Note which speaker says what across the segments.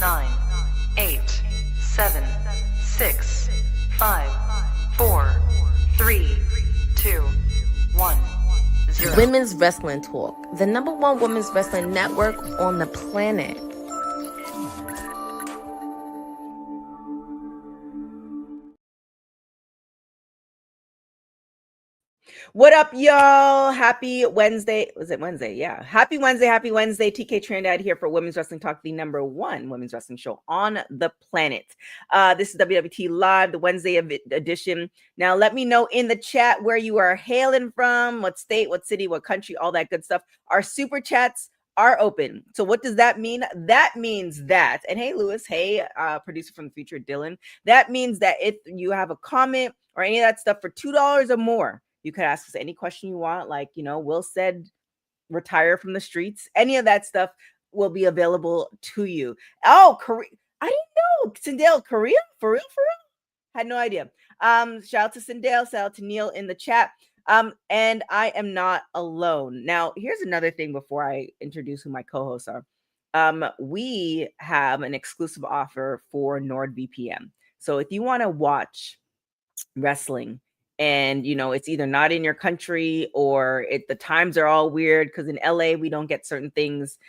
Speaker 1: 9, 8, 7, 6, 5, 4, 3, 2, 1, 0.
Speaker 2: Women's Wrestling Talk, the #1 women's wrestling network on the planet. What up, y'all? Happy Wednesday. Was it Wednesday? Yeah. Happy Wednesday. Happy Wednesday. TK Trinidad here for Women's Wrestling Talk, the #1 women's wrestling show on the planet. This is WWT Live, the Wednesday edition. Now, let me know in the chat where you are hailing from, what state, what city, what country, all that good stuff. Our super chats are open. So what does that mean? That means that, and hey, Lewis, hey, producer from the future, Dylan, that means that if you have a comment or any of that stuff for $2 or more, you could ask us any question you want, like, Will said retire from the streets. Any of that stuff will be available to you. Oh, Korea. I didn't know. Sindel, Korea? For real? Had no idea. Shout out to Sindel, shout out to Neil in the chat. And I am not alone. Now, here's another thing before I introduce who my co-hosts are. We have an exclusive offer for NordVPN. So if you want to watch wrestling, and it's either not in your country or the times are all weird because in LA we don't get certain things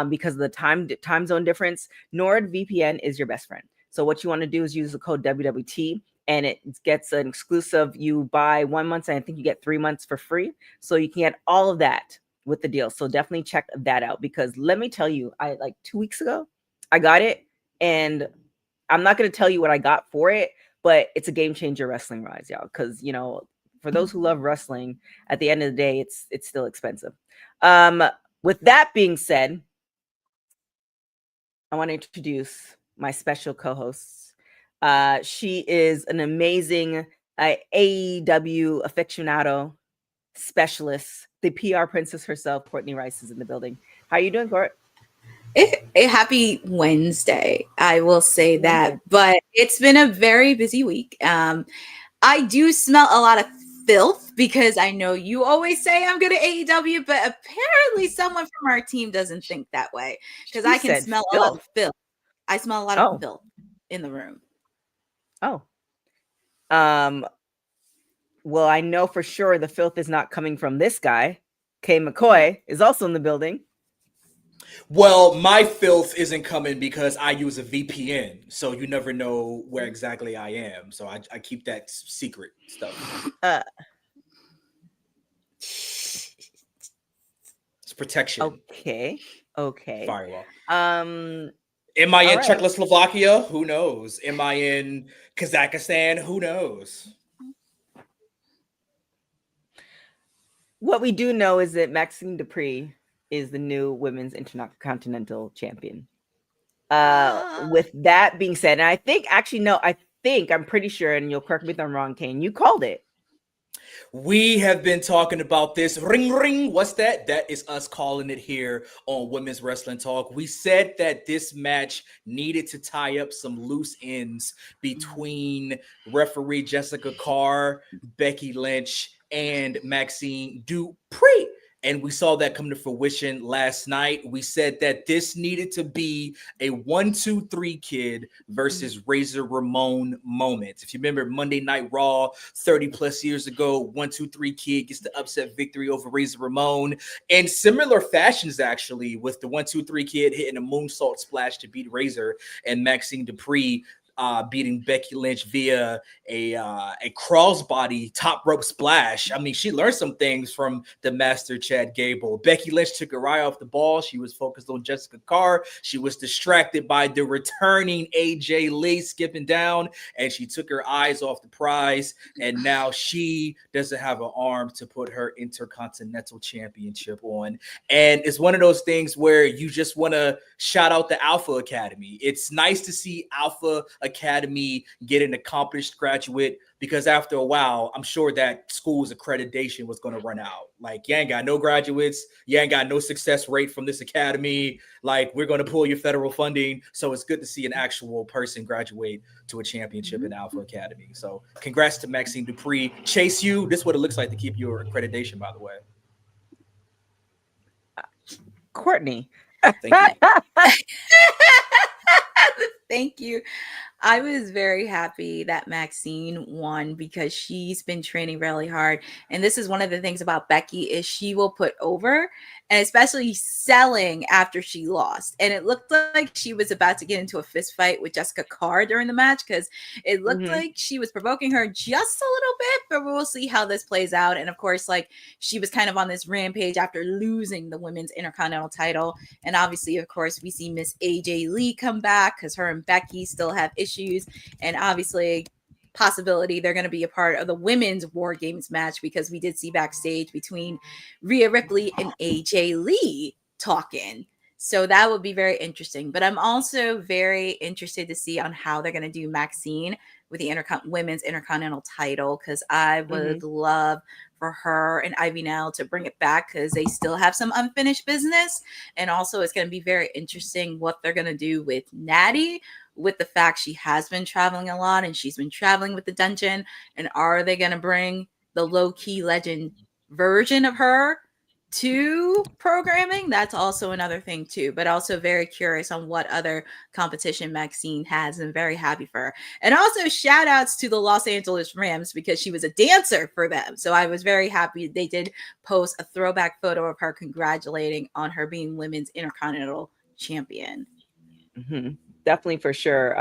Speaker 2: because of the time zone difference. NordVPN is your best friend. So what you want to do is use the code WWT and it gets an exclusive. You buy 1 month and I think you get 3 months for free. So you can get all of that with the deal. So definitely check that out, because let me tell you, I like 2 weeks ago I got it, and I'm not going to tell you what I got for it, but it's a game changer wrestling rise, y'all. Because, for those who love wrestling, at the end of the day, it's still expensive. With that being said, I want to introduce my special co-host. She is an amazing AEW aficionado specialist. The PR princess herself, Courtney Rice, is in the building. How are you doing, Court?
Speaker 3: A happy Wednesday, I will say that, but it's been a very busy week. I do smell a lot of filth because I know you always say I'm good at AEW, but apparently someone from our team doesn't think that way, because I can smell a lot of filth. I smell a lot of filth in the room.
Speaker 2: Oh. Well, I know for sure the filth is not coming from this guy. Kay McCoy is also in the building.
Speaker 4: Well, my filth isn't coming because I use a VPN, so you never know where exactly I am. So I keep that secret stuff. It's protection.
Speaker 2: Okay.
Speaker 4: Firewall.
Speaker 2: Am
Speaker 4: I in Czechoslovakia? Who knows? Am I in Kazakhstan? Who knows?
Speaker 2: What we do know is that Maxine Dupree is the new women's intercontinental champion. With that being said, and I'm pretty sure, and you'll correct me if I'm wrong, Kane, you called it.
Speaker 4: We have been talking about this. Ring, ring. What's that? That is us calling it here on Women's Wrestling Talk. We said that this match needed to tie up some loose ends between referee Jessica Carr, Becky Lynch, and Maxine Dupree. And we saw that come to fruition last night. We said that this needed to be a 1-2-3 Kid versus Razor Ramon moment. If you remember Monday Night Raw 30 plus years ago, 1-2-3 Kid gets the upset victory over Razor Ramon. And similar fashions, actually, with the 1-2-3 Kid hitting a moonsault splash to beat Razor, and Maxine Dupree beating Becky Lynch via a crossbody top rope splash. I mean, she learned some things from the master Chad Gable. Becky Lynch took her eye off the ball. She was focused on Jessica Carr. She was distracted by the returning AJ Lee skipping down, and she took her eyes off the prize. And now she doesn't have an arm to put her Intercontinental Championship on. And it's one of those things where you just want to shout out the Alpha Academy. It's nice to see Alpha Academy get an accomplished graduate, because after a while, I'm sure that school's accreditation was going to run out. Like, you ain't got no graduates. You ain't got no success rate from this academy. Like, we're going to pull your federal funding. So it's good to see an actual person graduate to a championship in Alpha Academy. So congrats to Maxine Dupree. Chase you. This is what it looks like to keep your accreditation, by the way.
Speaker 2: Courtney.
Speaker 4: Thank you.
Speaker 3: Thank you. I was very happy that Maxine won because she's been training really hard. And this is one of the things about Becky is she will put over, and especially selling after she lost. And it looked like she was about to get into a fist fight with Jessica Carr during the match because it looked like she was provoking her just a little bit, but we'll see how this plays out. And of course, like she was kind of on this rampage after losing the women's intercontinental title. And obviously, of course, we see Miss AJ Lee come back because her and Becky still have issues. And obviously, possibility they're going to be a part of the women's War Games match because we did see backstage between Rhea Ripley and AJ Lee talking. So that would be very interesting. But I'm also very interested to see on how they're going to do Maxine with the women's intercontinental title because I would love for her and Ivy Nell to bring it back because they still have some unfinished business. And also it's going to be very interesting what they're going to do with Natty with the fact she has been traveling a lot and she's been traveling with the dungeon. And are they going to bring the low-key legend version of her to programming? That's also another thing too, but also very curious on what other competition Maxine has and very happy for her. And also shout outs to the Los Angeles Rams because she was a dancer for them. So I was very happy they did post a throwback photo of her congratulating on her being women's intercontinental champion.
Speaker 2: Definitely, for sure.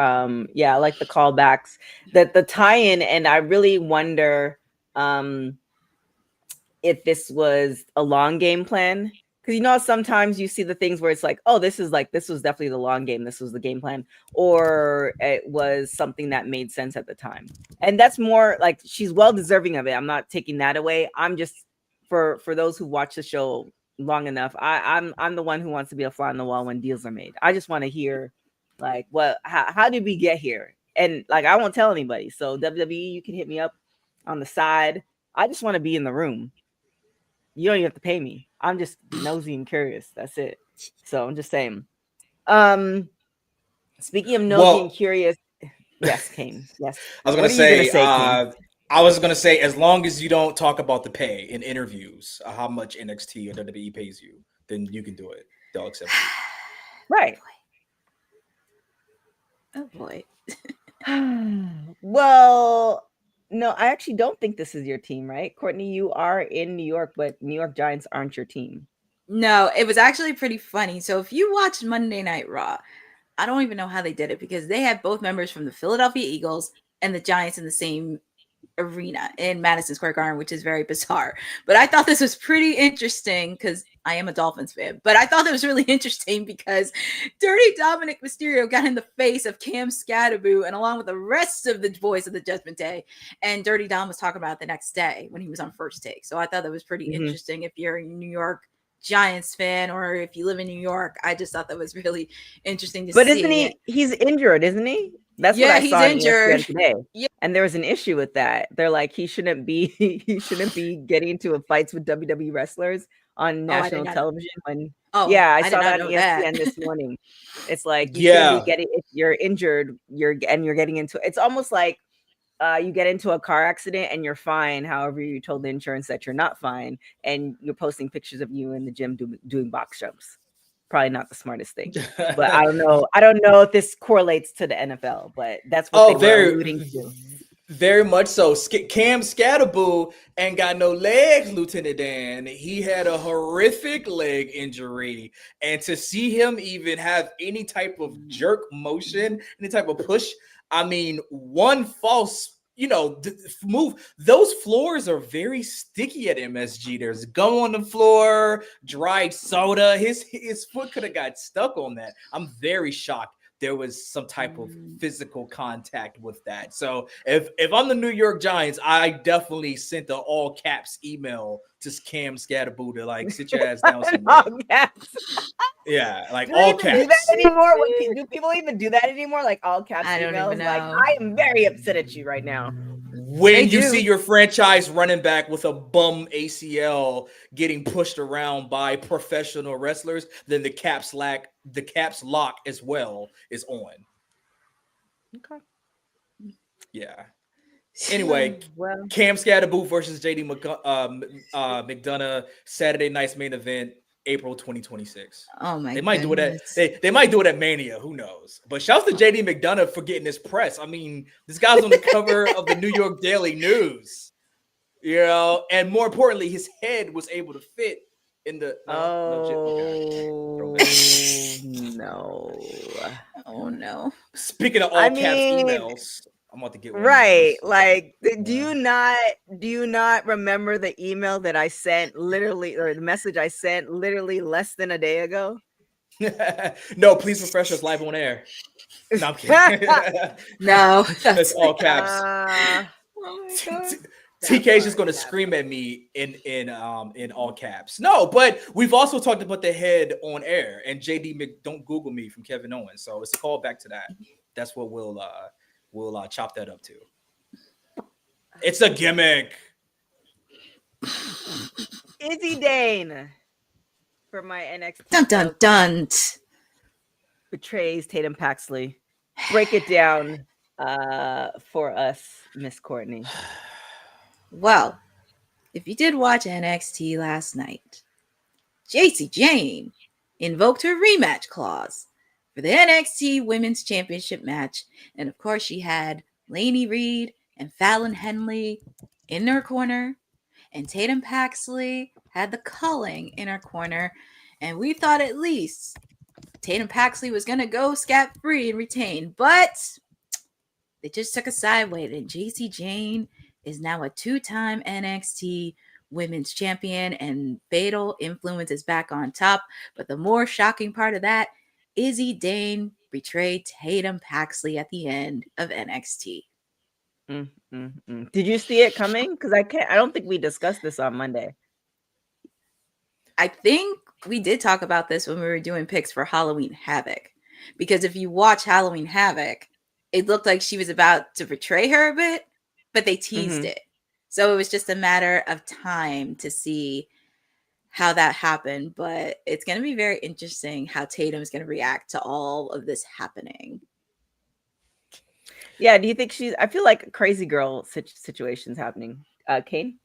Speaker 2: Yeah, I like the callbacks, that the tie-in, and I really wonder if this was a long game plan. Because sometimes you see the things where it's like, oh, this was definitely the long game. This was the game plan, or it was something that made sense at the time. And that's more like she's well deserving of it. I'm not taking that away. I'm just for those who watch the show long enough. I'm the one who wants to be a fly on the wall when deals are made. I just want to hear like, how did we get here? And like, I won't tell anybody. So WWE, you can hit me up on the side. I just want to be in the room. You don't even have to pay me. I'm just nosy and curious. That's it. So I'm just saying. Speaking of nosy and curious, yes, Kane. Yes.
Speaker 4: I was gonna say, I was gonna say, as long as you don't talk about the pay in interviews, how much NXT or WWE pays you, then you can do it. They'll accept it.
Speaker 2: Right.
Speaker 3: Oh boy.
Speaker 2: Well, no, I actually don't think this is your team, right? Courtney, you are in New York, but New York Giants aren't your team.
Speaker 3: No, it was actually pretty funny. So if you watched Monday Night Raw, I don't even know how they did it because they had both members from the Philadelphia Eagles and the Giants in the same arena in Madison Square Garden, which is very bizarre. But I thought this was pretty interesting because I am a Dolphins fan. But I thought that was really interesting because Dirty Dominic Mysterio got in the face of Cam Scatterboo and along with the rest of the boys of the Judgment Day. And Dirty Dom was talking about it the next day when he was on First Take. So I thought that was pretty interesting if you're a New York Giants fan or if you live in New York. I just thought that was really interesting to see.
Speaker 2: But isn't he's injured, isn't he? That's what I saw
Speaker 3: injured
Speaker 2: today.
Speaker 3: Yeah.
Speaker 2: And there was an issue with that. They're like, he shouldn't be getting into fights with WWE wrestlers on national television. I saw that on ESPN this morning. It's like you shouldn't be getting, if you're injured, you're getting into, it's almost like you get into a car accident and you're fine. However, you told the insurance that you're not fine, and you're posting pictures of you in the gym doing box jumps. Probably not the smartest thing, but I don't know. I don't know if this correlates to the NFL, but that's what they were alluding to.
Speaker 4: Very much so. Cam Scatterboo ain't got no legs, Lieutenant Dan. He had a horrific leg injury, and to see him even have any type of jerk motion, any type of push, I mean, one false move. Those floors are very sticky at MSG. There's gum on the floor, dried soda. His foot could have got stuck on that. I'm very shocked there was some type of physical contact with that. So if I'm the New York Giants, I definitely sent the all caps email to Cam Scatterboo to like sit your ass down somewhere.
Speaker 2: All caps.
Speaker 4: Yeah, like all caps.
Speaker 2: Do that anymore? Do people even do that anymore? Like all caps
Speaker 3: I don't
Speaker 2: emails?
Speaker 3: even know.
Speaker 2: Like, I am very upset at you right now.
Speaker 4: When you see your franchise running back with a bum ACL getting pushed around by professional wrestlers, then the caps lock as well is on.
Speaker 2: Okay.
Speaker 4: Yeah. Anyway,
Speaker 2: well,
Speaker 4: Cam Scatterboo versus JD McDonough, Saturday night's main event. April 2026.
Speaker 3: Oh my
Speaker 4: They might do it
Speaker 3: goodness.
Speaker 4: at they might do it at Mania. Who knows? But shouts to JD McDonough for getting his press. I mean, this guy's on the cover of the New York Daily News. You know, and more importantly, his head was able to fit in the
Speaker 2: no.
Speaker 3: Oh no.
Speaker 4: Speaking of all
Speaker 2: I
Speaker 4: caps
Speaker 2: mean,
Speaker 4: emails, I'm about to get one
Speaker 2: right.
Speaker 4: of those.
Speaker 2: Like, do
Speaker 4: Yeah.
Speaker 2: you not remember the email that I sent literally, or the message I sent literally less than a day ago?
Speaker 4: No, please refresh us live on air. No, I'm kidding.
Speaker 3: No,
Speaker 4: That's all caps.
Speaker 3: oh my god.
Speaker 4: TK's just gonna scream at me in all caps. No, but we've also talked about the head on air, and JD don't Google me from Kevin Owens. So it's a call back to that. That's what we'll chop that up to. It's a gimmick.
Speaker 2: Izzy Dane for my NXT
Speaker 3: Dun dun dun.
Speaker 2: betrays Tatum Paxley. Break it down for us, Miss Courtney.
Speaker 3: Well, if you did watch NXT last night, JC Jane invoked her rematch clause for the NXT Women's Championship match. And of course, she had Lainey Reed and Fallon Henley in her corner. And Tatum Paxley had the Culling in her corner. And we thought at least Tatum Paxley was going to go scot-free and retain. But they just took a sideway. And JC Jane is now a 2-time NXT Women's Champion, and Fatal Influence is back on top. But the more shocking part of that, Izzy Dane betrayed Tatum Paxley at the end of NXT.
Speaker 2: Did you see it coming? Because I don't think we discussed this on Monday.
Speaker 3: I think we did talk about this when we were doing picks for Halloween Havoc. Because if you watch Halloween Havoc, it looked like she was about to betray her a bit, but they teased it. So it was just a matter of time to see how that happened. But it's going to be very interesting how Tatum's going to react to all of this happening.
Speaker 2: Yeah, do you think I feel like crazy girl situations happening. Kane?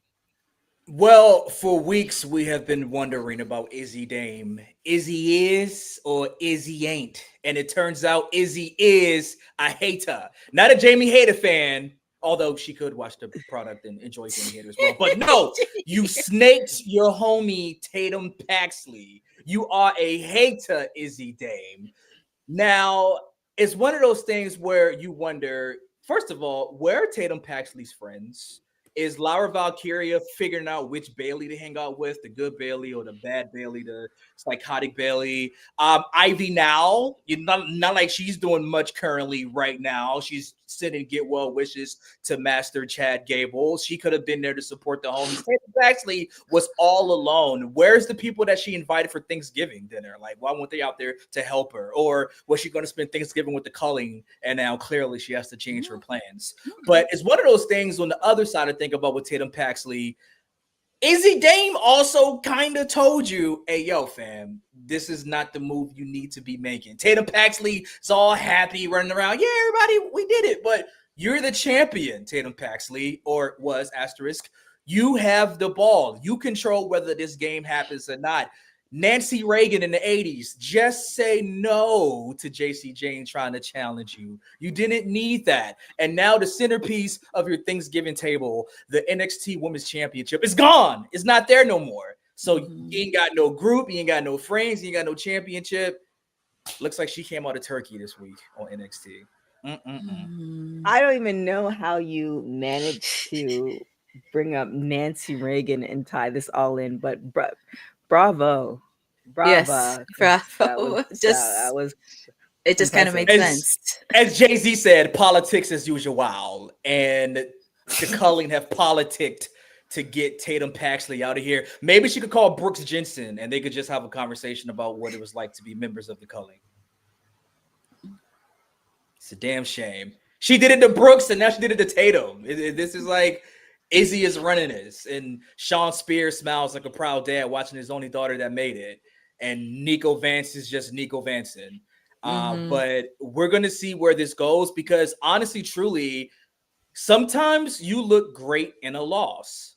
Speaker 4: Well, for weeks we have been wondering about Izzy Dame. Izzy is or Izzy ain't. And it turns out Izzy is a hater. Not a Jamie Hater fan, although she could watch the product and enjoy Jamie Hater as well. But no, you snaked your homie Tatum Paxley. You are a hater, Izzy Dame. Now, it's one of those things where you wonder, first of all, where are Tatum Paxley's friends? Is Laura Valkyria figuring out which Bailey to hang out with, the good Bailey or the bad Bailey, the psychotic Bailey? Ivy now, not like she's doing much currently right now. She's sending get well wishes to Master Chad Gable. She could have been there to support the homies. Tatum Paxley was all alone. Where's the people that she invited for Thanksgiving dinner? Like, why weren't they out there to help her? Or was she going to spend Thanksgiving with the Culling? And now clearly she has to change her plans. But it's one of those things on the other side of think about with Tatum Paxley. Izzy Dame also kind of told you, hey, yo, fam, this is not the move you need to be making. Tatum Paxley is all happy running around. Yeah, everybody, we did it. But you're the champion, Tatum Paxley, or was asterisk. You have the ball. You control whether this game happens or not. Nancy Reagan in the 80s, just say no to JC Jane trying to challenge you. You didn't need that. And now the centerpiece of your Thanksgiving table, the NXT Women's Championship, is gone. It's not there no more. So you ain't got no group, you ain't got no friends, you ain't got no championship. Looks like she came out of Turkey this week on NXT.
Speaker 2: I don't even know how you managed to bring up Nancy Reagan and tie this all in, but bravo.
Speaker 3: Yes, bravo. It just kind of made sense.
Speaker 4: As Jay-Z said, politics as usual. And the Culling have politicked to get Tatum Paxley out of here. Maybe she could call Brooks Jensen and they could just have a conversation about what it was like to be members of the Culling. It's a damn shame. She did it to Brooks and now she did it to Tatum. This is like Izzy is running this. And Sean Spears smiles like a proud dad watching his only daughter that made it. And Nico Vance is just Nico Vancin. But we're going to see where this goes because honestly, truly, sometimes you look great in a loss.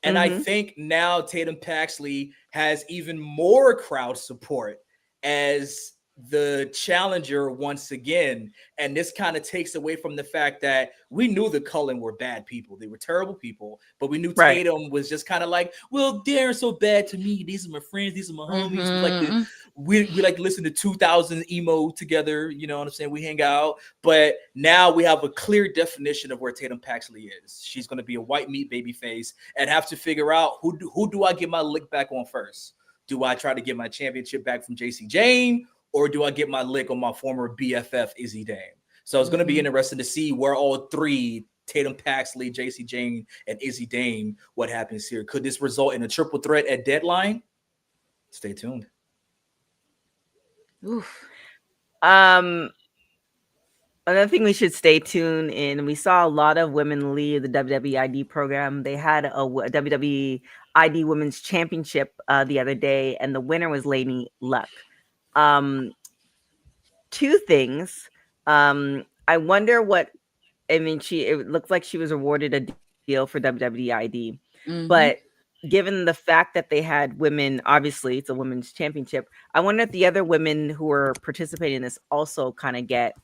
Speaker 4: And I think now Tatum Paxley has even more crowd support as the challenger once again. And this kind of takes away from the fact that we knew the Cullen were bad people. They were terrible people, but we knew Tatum was just kind of like, well, they're so bad to me. These are my friends. These are my homies. We like to listen to 2000 emo together. You know what I'm saying? We hang out. But now we have a clear definition of where Tatum Paxley is. She's going to be a white meat baby face and have to figure out who do I get my lick back on first? Do I try to get my championship back from JC Jane? Or do I get my lick on my former BFF, Izzy Dame? So it's going to be interesting to see where all three, Tatum Paxley, JC Jane, and Izzy Dame, what happens here. Could this result in a triple threat at deadline? Stay tuned.
Speaker 2: Oof. Another thing we should stay tuned in, we saw a lot of women leave the WWID program. They had a WWID Women's Championship the other day, and the winner was Lainey Luck. Two things. I wonder what, I mean, it looks like she was awarded a deal for WWID, but given the fact that they had women, obviously it's a women's championship, I wonder if the other women who were participating in this also kind of get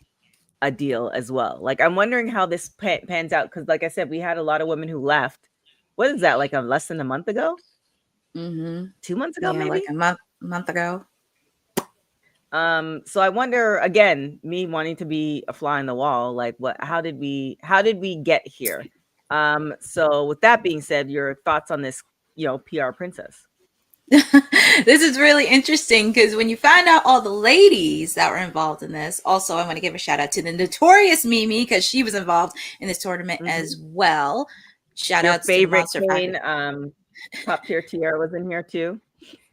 Speaker 2: a deal as well. Like, I'm wondering how this pans out, because like I said, we had a lot of women who left. What is that, like less than a month ago? 2 months ago, maybe?
Speaker 3: Like a month ago.
Speaker 2: So I wonder, again, me wanting to be a fly in the wall, like how did we get here? So with that being said, your thoughts on this, PR princess?
Speaker 3: This is really interesting because when you find out all the ladies that were involved in this, also I want to give a shout out to the notorious Mimi because she was involved in this tournament as well. Shout out to
Speaker 2: favorite queen, top tier Tiara was in here too.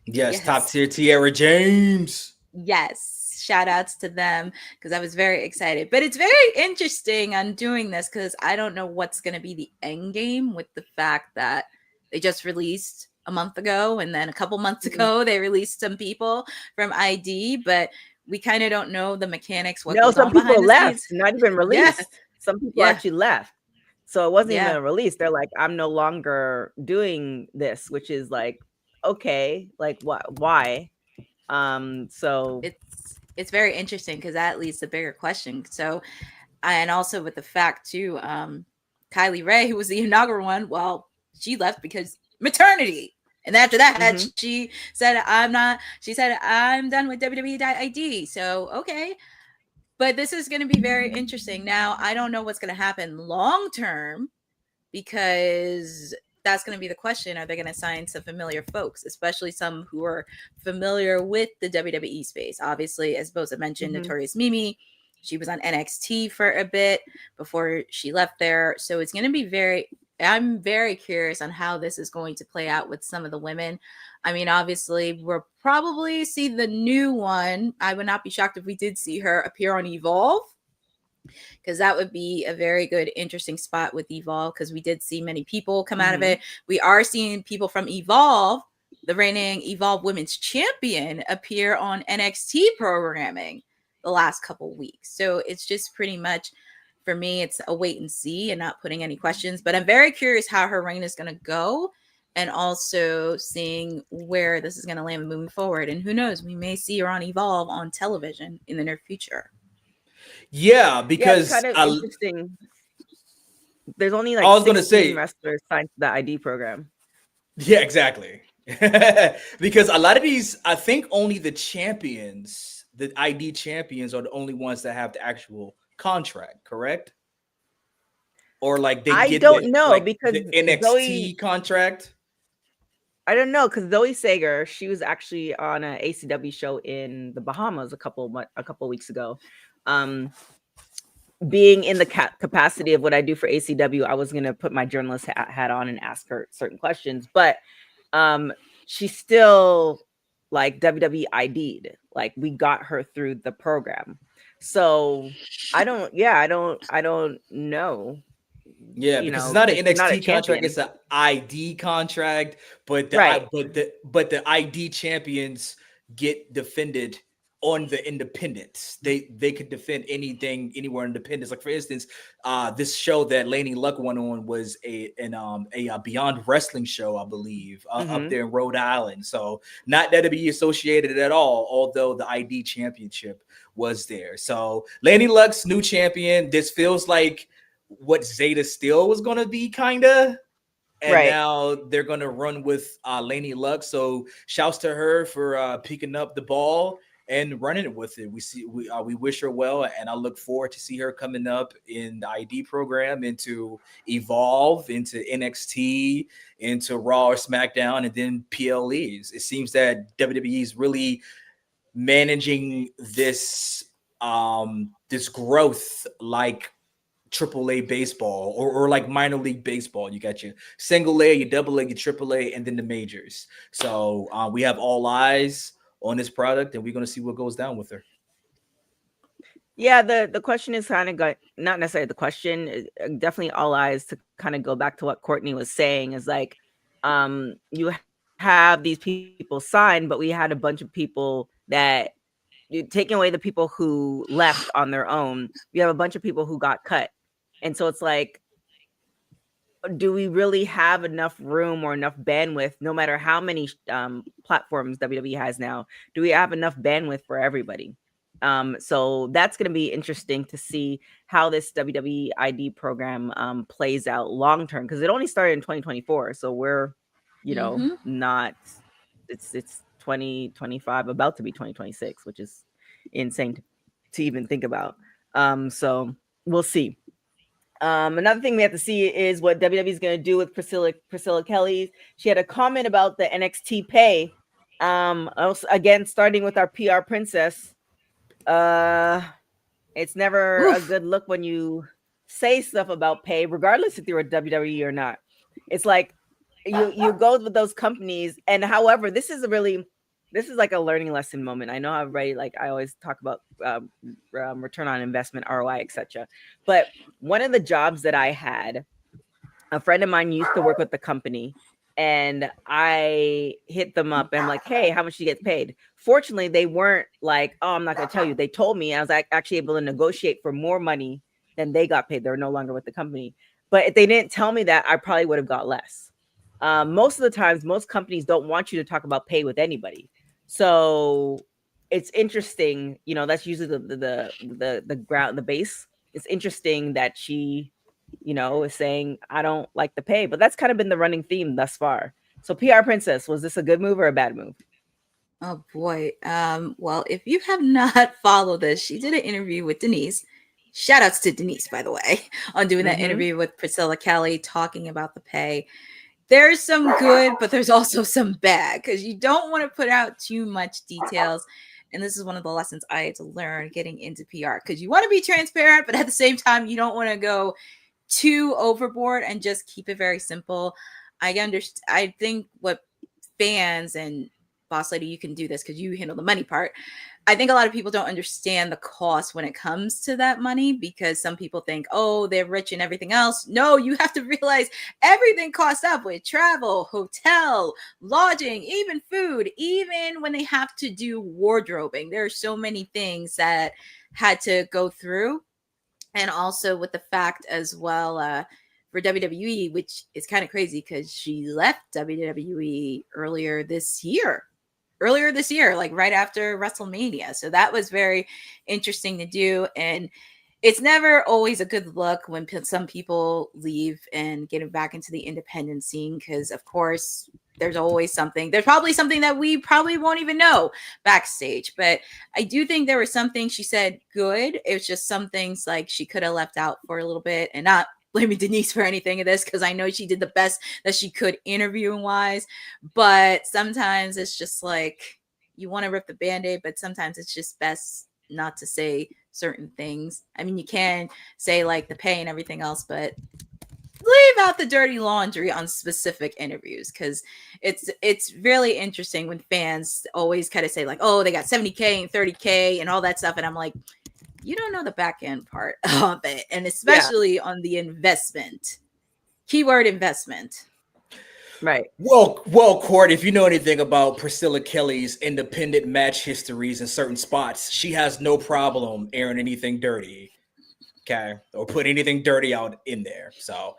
Speaker 4: Yes, top tier Tiara James.
Speaker 3: Yes, shout outs to them because I was very excited. But it's very interesting on doing this because I don't know what's going to be the end game with the fact that they just released a month ago and then a couple months ago they released some people from ID, but we kind of don't know the mechanics.
Speaker 2: Some people left, not even released. Yeah. Some people actually left. So it wasn't even a release. They're like, I'm no longer doing this, which is like, okay, like what? Why? So
Speaker 3: it's very interesting because that leads to a bigger question. So, and also with the fact too, Kylie Ray, who was the inaugural one, well, she left because maternity. And after that, she said, I'm done with WWE.ID. So, okay. But this is going to be very interesting. Now, I don't know what's going to happen long term because that's going to be the question. Are they going to sign some familiar folks, especially some who are familiar with the WWE space? Obviously, as Boza mentioned, Notorious Mimi, she was on NXT for a bit before she left there. So it's going to be I'm very curious on how this is going to play out with some of the women. I mean, obviously, we'll probably see the new one. I would not be shocked if we did see her appear on Evolve, because that would be a very good, interesting spot with Evolve, because we did see many people come out of it. We are seeing people from Evolve, the reigning Evolve Women's Champion, appear on NXT programming the last couple weeks. So it's just pretty much, for me, it's a wait and see and not putting any questions. But I'm very curious how her reign is going to go, and also seeing where this is going to land moving forward. And who knows, we may see her on Evolve on television in the near future.
Speaker 4: Yeah, because
Speaker 2: it's kind of interesting. There's only like
Speaker 4: I was going to say
Speaker 2: wrestlers signed to the ID program.
Speaker 4: Yeah, exactly. Because a lot of these, I think only the champions, the ID champions, are the only ones that have the actual contract, correct? Or like
Speaker 2: I don't know, because
Speaker 4: the NXT contract.
Speaker 2: I don't know, because Zoe Sager, she was actually on an ACW show in the Bahamas a couple weeks ago. Being in the capacity of what I do for ACW, I was going to put my journalist hat on and ask her certain questions, but she still like WWE ID'd. Like, we got her through the program. So I don't know.
Speaker 4: Yeah, because it's not an NXT contract; it's an ID contract. But the ID champions get defended on the independents. They could defend anything anywhere independence. Like for instance, this show that Lainey Luck went on was a Beyond Wrestling show, I believe, up there in Rhode Island. So not WWE associated at all, although the ID championship was there. So Lainey Luck's new champion. This feels like what Zeta Steel was going to be, kind of. And now they're going to run with Lainey Luck. So shouts to her for picking up the ball and running it with it. We wish her well, and I look forward to see her coming up in the ID program, into Evolve, into NXT, into Raw or SmackDown, and then PLEs. It seems that WWE is really managing this this growth like AAA baseball or like minor league baseball. You got your single A, your double A, your triple A, and then the majors. So we have all eyes on this product, and we're going to see what goes down with her.
Speaker 2: Yeah, the question is kind of not necessarily the question, definitely all eyes to kind of go back to what Courtney was saying is like, you have these people signed, but we had a bunch of people that taking away the people who left on their own. We have a bunch of people who got cut. And so it's like, do we really have enough room or enough bandwidth, no matter how many platforms WWE has now? Do we have enough bandwidth for everybody? So that's going to be interesting to see how this WWE ID program plays out long term, because it only started in 2024. So we're, not, it's 2025, about to be 2026, which is insane to even think about. So we'll see. Another thing we have to see is what WWE is going to do with Priscilla Kelly. She had a comment about the NXT pay. Also, again, starting with our PR princess. It's never a good look when you say stuff about pay, regardless if you're a WWE or not. It's like you go with those companies, and however, this is like a learning lesson moment. I know everybody, like I always talk about return on investment, ROI, etc. But one of the jobs that I had, a friend of mine used to work with the company, and I hit them up and I'm like, hey, how much do you get paid? Fortunately, they weren't like, oh, I'm not going to tell you. They told me. I was actually able to negotiate for more money than they got paid. They're no longer with the company. But if they didn't tell me that, I probably would have got less. Most of the times, most companies don't want you to talk about pay with anybody. So it's interesting, that's usually the ground, the base. It's interesting that she, is saying, I don't like the pay, but that's kind of been the running theme thus far. So PR Princess, was this a good move or a bad move?
Speaker 3: Oh boy. Well, if you have not followed this, she did an interview with Denise. Shout outs to Denise, by the way, on doing that interview with Priscilla Kelly, talking about the pay. There's some good, but there's also some bad, because you don't want to put out too much details. And this is one of the lessons I had to learn getting into PR, because you want to be transparent, but at the same time, you don't want to go too overboard and just keep it very simple. I understand. I think what fans, and Boss Lady, you can do this because you handle the money part. I think a lot of people don't understand the cost when it comes to that money, because some people think, oh, they're rich and everything else. No, you have to realize everything costs up, with travel, hotel, lodging, even food, even when they have to do wardrobing. There are so many things that had to go through. And also with the fact as well, for WWE, which is kind of crazy because she left WWE earlier this year, like right after WrestleMania. So that was very interesting to do. And it's never always a good look when some people leave and get back into the independent scene, because of course there's always something. There's probably something that we probably won't even know backstage. But I do think there were some things she said good. It was just some things like she could have left out for a little bit, and not blaming Denise for anything of this, because I know she did the best that she could interviewing wise. But sometimes it's just like, you want to rip the Band-Aid, but sometimes it's just best not to say certain things. I mean, you can say like the pay and everything else, but leave out the dirty laundry on specific interviews, because it's really interesting when fans always kind of say like, oh, they got 70K and 30K and all that stuff. And I'm like, you don't know the back end part of it. And especially on the investment, keyword investment.
Speaker 2: Right.
Speaker 4: Well, Court, if you know anything about Priscilla Kelly's independent match histories in certain spots, she has no problem airing anything dirty, okay, or put anything dirty out in there. So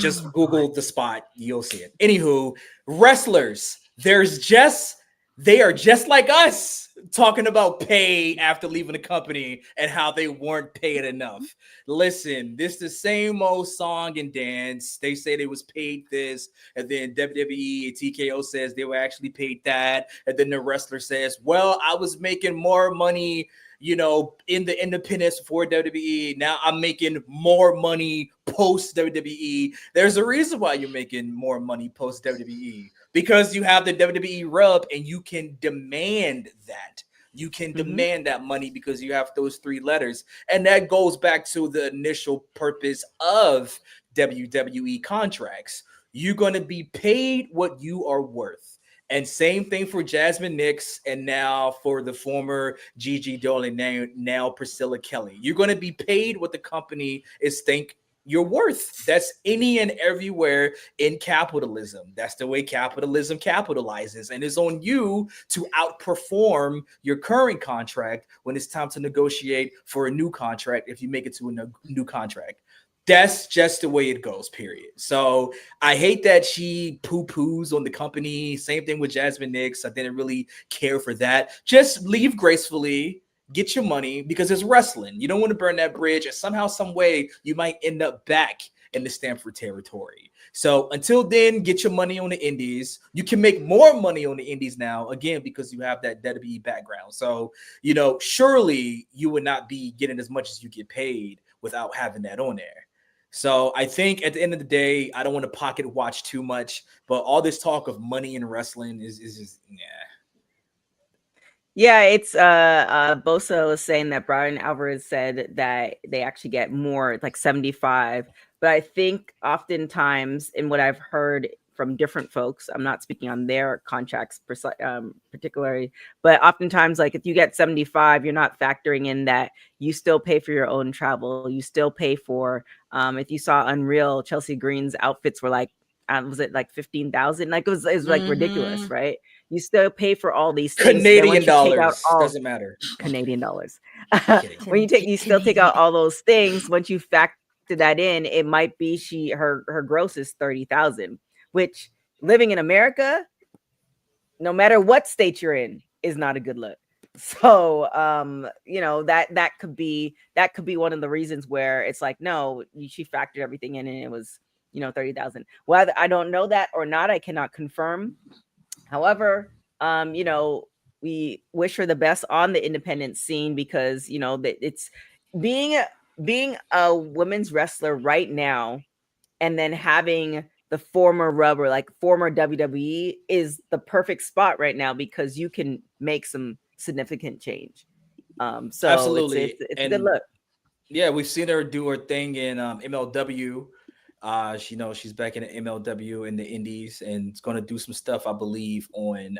Speaker 4: just Google the spot, you'll see it. Anywho, wrestlers, they are just like us talking about pay after leaving the company and how they weren't paid enough. Listen, this the same old song and dance. They say they was paid this, and then WWE and TKO says they were actually paid that, and then the wrestler says, well, I was making more money, you know, in the independents for WWE. Now I'm making more money post WWE. There's a reason why you're making more money post WWE, because you have the WWE rub and you can demand that. You can demand that money because you have those three letters. And that goes back to the initial purpose of WWE contracts. You're going to be paid what you are worth. And same thing for Jasmine Nix, and now for the former Gigi Dolan, now Priscilla Kelly. You're going to be paid what the company is think you're worth. That's any and everywhere in capitalism. That's the way capitalism capitalizes. And it's on you to outperform your current contract when it's time to negotiate for a new contract, if you make it to a new contract. That's just the way it goes, period. So I hate that she poo-poos on the company. Same thing with Jasmine Nix. I didn't really care for that. Just leave gracefully, get your money, because it's wrestling. You don't want to burn that bridge, and somehow, some way, you might end up back in the Stanford territory. So until then, get your money on the indies. You can make more money on the indies now, again, because you have that WWE background. So, you know, surely you would not be getting as much as you get paid without having that on there. So I think at the end of the day, I don't want to pocket watch too much, but all this talk of money in wrestling is just,
Speaker 2: Yeah, it's Bosa was saying that Brian Alvarez said that they actually get more, like 75. But I think oftentimes, in what I've heard from different folks, I'm not speaking on their contracts particularly, but oftentimes, like if you get 75, you're not factoring in that you still pay for your own travel. You still pay for, if you saw Unreal, Chelsea Green's outfits were like, was it like 15,000? Like it was like ridiculous, right? You still pay for all these things.
Speaker 4: Canadian dollars, doesn't matter.
Speaker 2: Canadian dollars. When you still take out all those things. Once you factor that in, it might be her gross is 30,000, which living in America, no matter what state you're in, is not a good look. So you know, that could be one of the reasons where it's like, no, she factored everything in and it was, you know, 30,000. Whether I don't know that or not, I cannot confirm. However, you know, we wish her the best on the independent scene, because, you know, that it's being a women's wrestler right now, and then having the former rubber, like former WWE, is the perfect spot right now, because you can make some significant change. So
Speaker 4: absolutely,
Speaker 2: it's a good look.
Speaker 4: Yeah, we've seen her do her thing in MLW. She's back in the MLW in the Indies, and it's going to do some stuff, I believe, on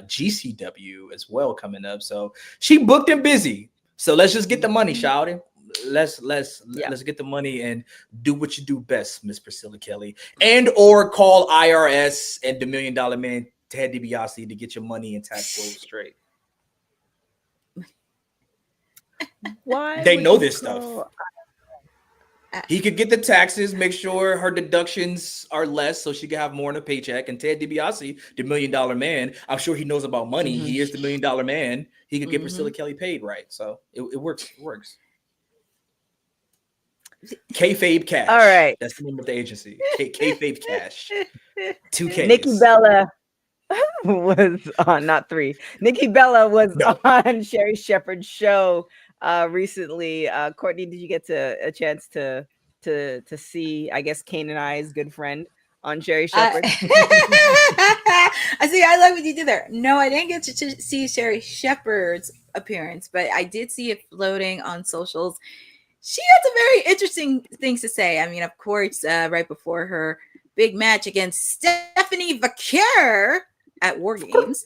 Speaker 4: GCW as well coming up. So she booked and busy. So let's just get the money, shouting. Let's get the money and do what you do best, Miss Priscilla Kelly, and or call IRS and the $1 Million Man Ted DiBiase to get your money and tax flow straight.
Speaker 2: Why
Speaker 4: they know this stuff? He could get the taxes, make sure her deductions are less so she can have more in a paycheck. And Ted DiBiase, the $1 Million Man, I'm sure he knows about money. He is the $1 Million Man. He could get Priscilla Kelly paid right. So it works. It works. Kayfabe Cash.
Speaker 2: All right.
Speaker 4: That's the name of the agency. Kayfabe Cash. 2K.
Speaker 2: Nikki Bella was on, not 3. Nikki Bella was on Sherry Shepherd's show recently. Courtney, did you get a chance to see, I guess, Kane and I's good friend on Sherry Shepherd?
Speaker 3: I see. I like what you did there. No, I didn't get to see Sherry Shepherd's appearance, but I did see it floating on socials. She had some very interesting things to say. I mean, of course, right before her big match against Stephanie Vaquer at War Games,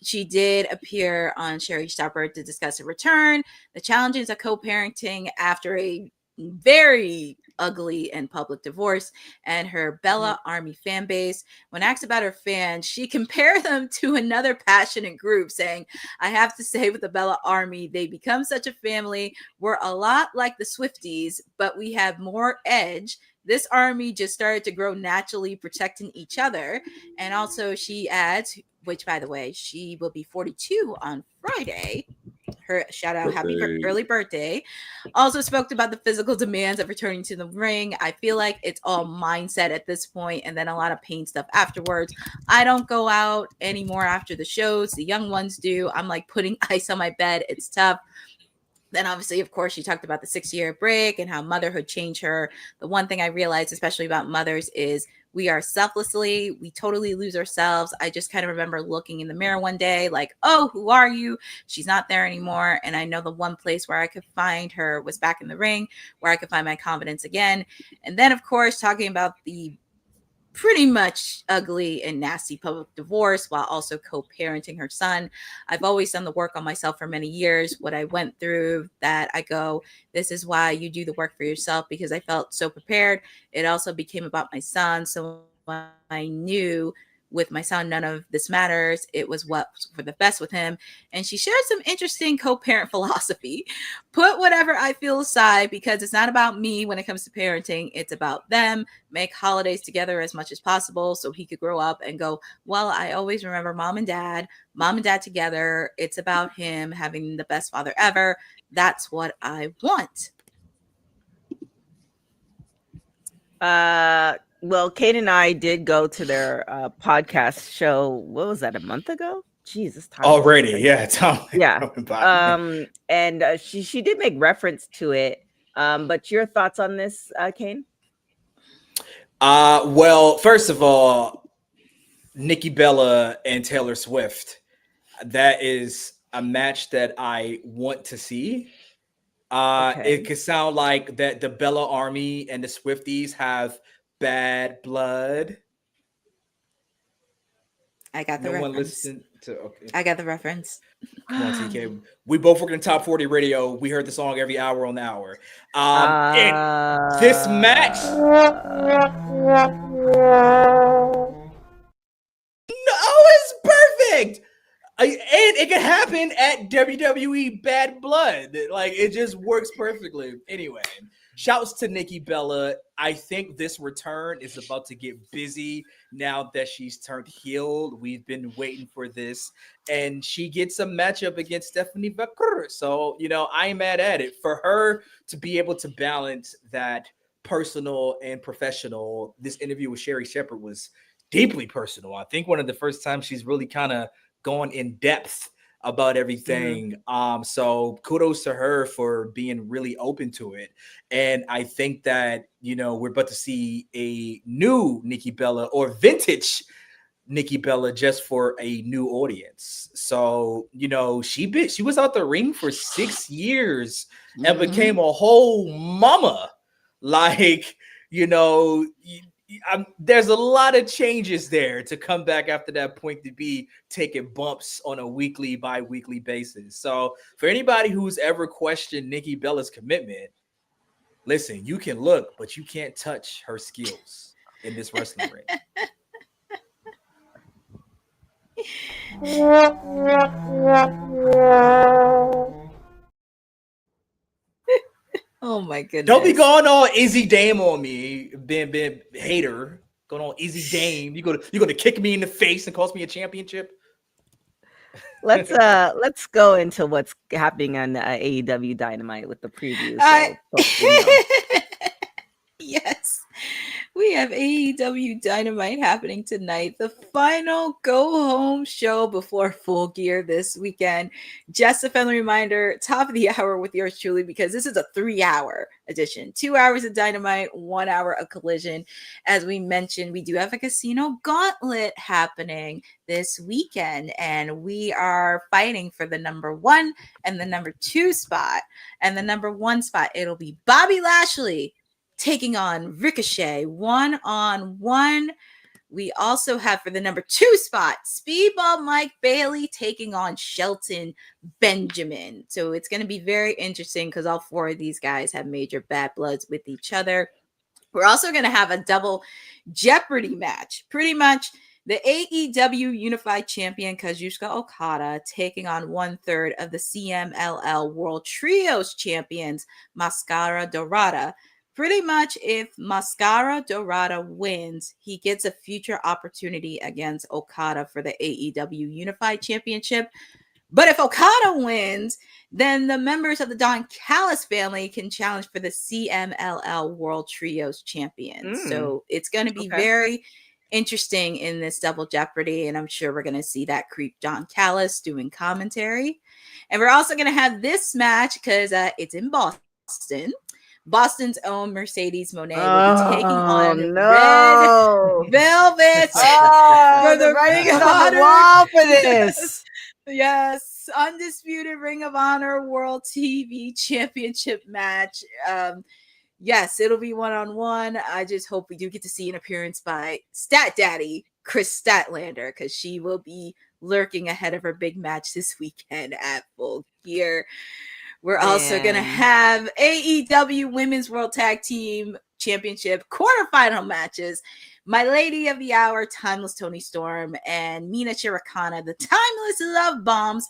Speaker 3: she did appear on Sherry Shepherd to discuss her return, the challenges of co-parenting after a very ugly and public divorce, and her Bella Army fan base. When asked about her fans, she compared them to another passionate group, saying, I have to say with the Bella Army, they become such a family. We're a lot like the Swifties, but we have more edge. This army just started to grow naturally, protecting each other. And also she adds, which by the way, she will be 42 on Friday. Her shout out, happy early birthday. Also spoke about the physical demands of returning to the ring. I feel like it's all mindset at this point, and then a lot of pain stuff afterwards. I don't go out anymore after the shows. The young ones do. I'm like putting ice on my bed. It's tough. Then obviously, of course, she talked about the 6-year break and how motherhood changed her. The one thing I realized, especially about mothers, is we are selflessly, we totally lose ourselves. I just kind of remember looking in the mirror one day like, oh, who are you? She's not there anymore. And I know the one place where I could find her was back in the ring, where I could find my confidence again. And then, of course, talking about the pretty much ugly and nasty public divorce while also co-parenting her son. I've always done the work on myself for many years. What I went through, that I go, this is why you do the work for yourself, because I felt so prepared. It also became about my son. So I knew with my son, none of this matters. It was what's for the best with him. And she shared some interesting co-parent philosophy. Put whatever I feel aside, because it's not about me when it comes to parenting. It's about them. Make holidays together as much as possible so he could grow up and go, well, I always remember mom and dad together. It's about him having the best father ever. That's what I want.
Speaker 2: Well, Kate and I did go to their podcast show. What was that, a month ago? Jesus, time
Speaker 4: already, yeah, Tom.
Speaker 2: Yeah. And she did make reference to it. But your thoughts on this, Kane?
Speaker 4: Well, first of all, Nikki Bella and Taylor Swift. That is a match that I want to see. It could sound like that the Bella Army and the Swifties have bad blood.
Speaker 3: I got the
Speaker 4: no
Speaker 3: reference.
Speaker 4: One listened to. Okay.
Speaker 3: I got the reference.
Speaker 4: Come on, TK. We both work in Top 40 Radio. We heard the song every hour on the hour. And this match. No, it's perfect. And it can happen at WWE Bad Blood. Like, it just works perfectly. Anyway, shouts to Nikki Bella. I think this return is about to get busy now that she's turned heel. We've been waiting for this. And she gets a matchup against Stephanie Becker. So, I ain't mad at it. For her to be able to balance that personal and professional, this interview with Sherry Shepherd was deeply personal. I think one of the first times she's really kind of going in depth about everything. So kudos to her for being really open to it. And I think that, we're about to see a new Nikki Bella, or vintage Nikki Bella, just for a new audience. So, she was out the ring for 6 years and became a whole mama. Like, there's a lot of changes there to come back after that point, to be taking bumps on a weekly, bi-weekly basis. So for anybody who's ever questioned Nikki Bella's commitment, listen, you can look, but you can't touch her skills in this wrestling ring.
Speaker 3: Oh my goodness.
Speaker 4: Don't be going all Izzy Dame on me, being hater. Going on Izzy Dame. You're gonna kick me in the face and cost me a championship.
Speaker 2: Let's go into what's happening on AEW Dynamite with the preview.
Speaker 3: Yes. We have AEW Dynamite happening tonight, the final go-home show before Full Gear this weekend. Just a friendly reminder, top of the hour with yours truly, because this is a 3-hour edition. 2 hours of Dynamite, 1 hour of Collision. As we mentioned, we do have a casino gauntlet happening this weekend, and we are fighting for the number 1 and the number 2 spot. And the number 1 spot, it'll be Bobby Lashley taking on Ricochet, 1-on-1 We also have for the number 2 spot, Speedball Mike Bailey taking on Shelton Benjamin. So it's going to be very interesting because all 4 of these guys have major bad bloods with each other. We're also going to have a double Jeopardy match. Pretty much the AEW Unified Champion Kazuchika Okada taking on 1/3 of the CMLL World Trios Champions, Mascara Dorada. Pretty much if Mascara Dorada wins, he gets a future opportunity against Okada for the AEW Unified Championship. But if Okada wins, then the members of the Don Callis family can challenge for the CMLL World Trios Champions. So it's going to be very interesting in this double Jeopardy, and I'm sure we're going to see that creep Don Callis doing commentary. And we're also going to have this match because it's in Boston. Boston's own Mercedes Moné will be taking on Red Velvet
Speaker 2: for the Ring of Honor. Wall for this.
Speaker 3: Yes, undisputed Ring of Honor World TV Championship match. Yes, it'll be 1-on-1. I just hope we do get to see an appearance by Stat Daddy Chris Statlander because she will be lurking ahead of her big match this weekend at Full Gear. We're also going to have AEW Women's World Tag Team Championship quarterfinal matches. My Lady of the Hour, Timeless Toni Storm, and Mina Shirakawa, the Timeless Love Bombs.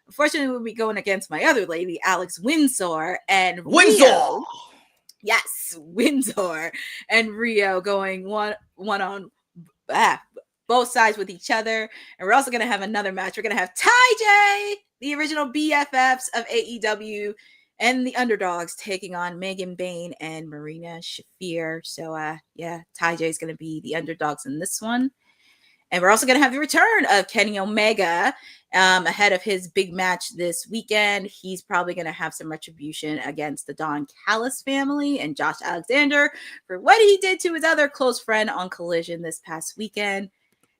Speaker 3: Unfortunately, we'll be going against my other lady, Alex Windsor, and Rio. Yes, Windsor and Rio going one on both sides with each other. And we're also going to have another match. We're going to have Ty J, the original BFFs of AEW, and the Underdogs taking on Megan Bain and Marina Shafir. So, Ty J is going to be the Underdogs in this one. And we're also going to have the return of Kenny Omega ahead of his big match this weekend. He's probably going to have some retribution against the Don Callis family and Josh Alexander for what he did to his other close friend on Collision this past weekend.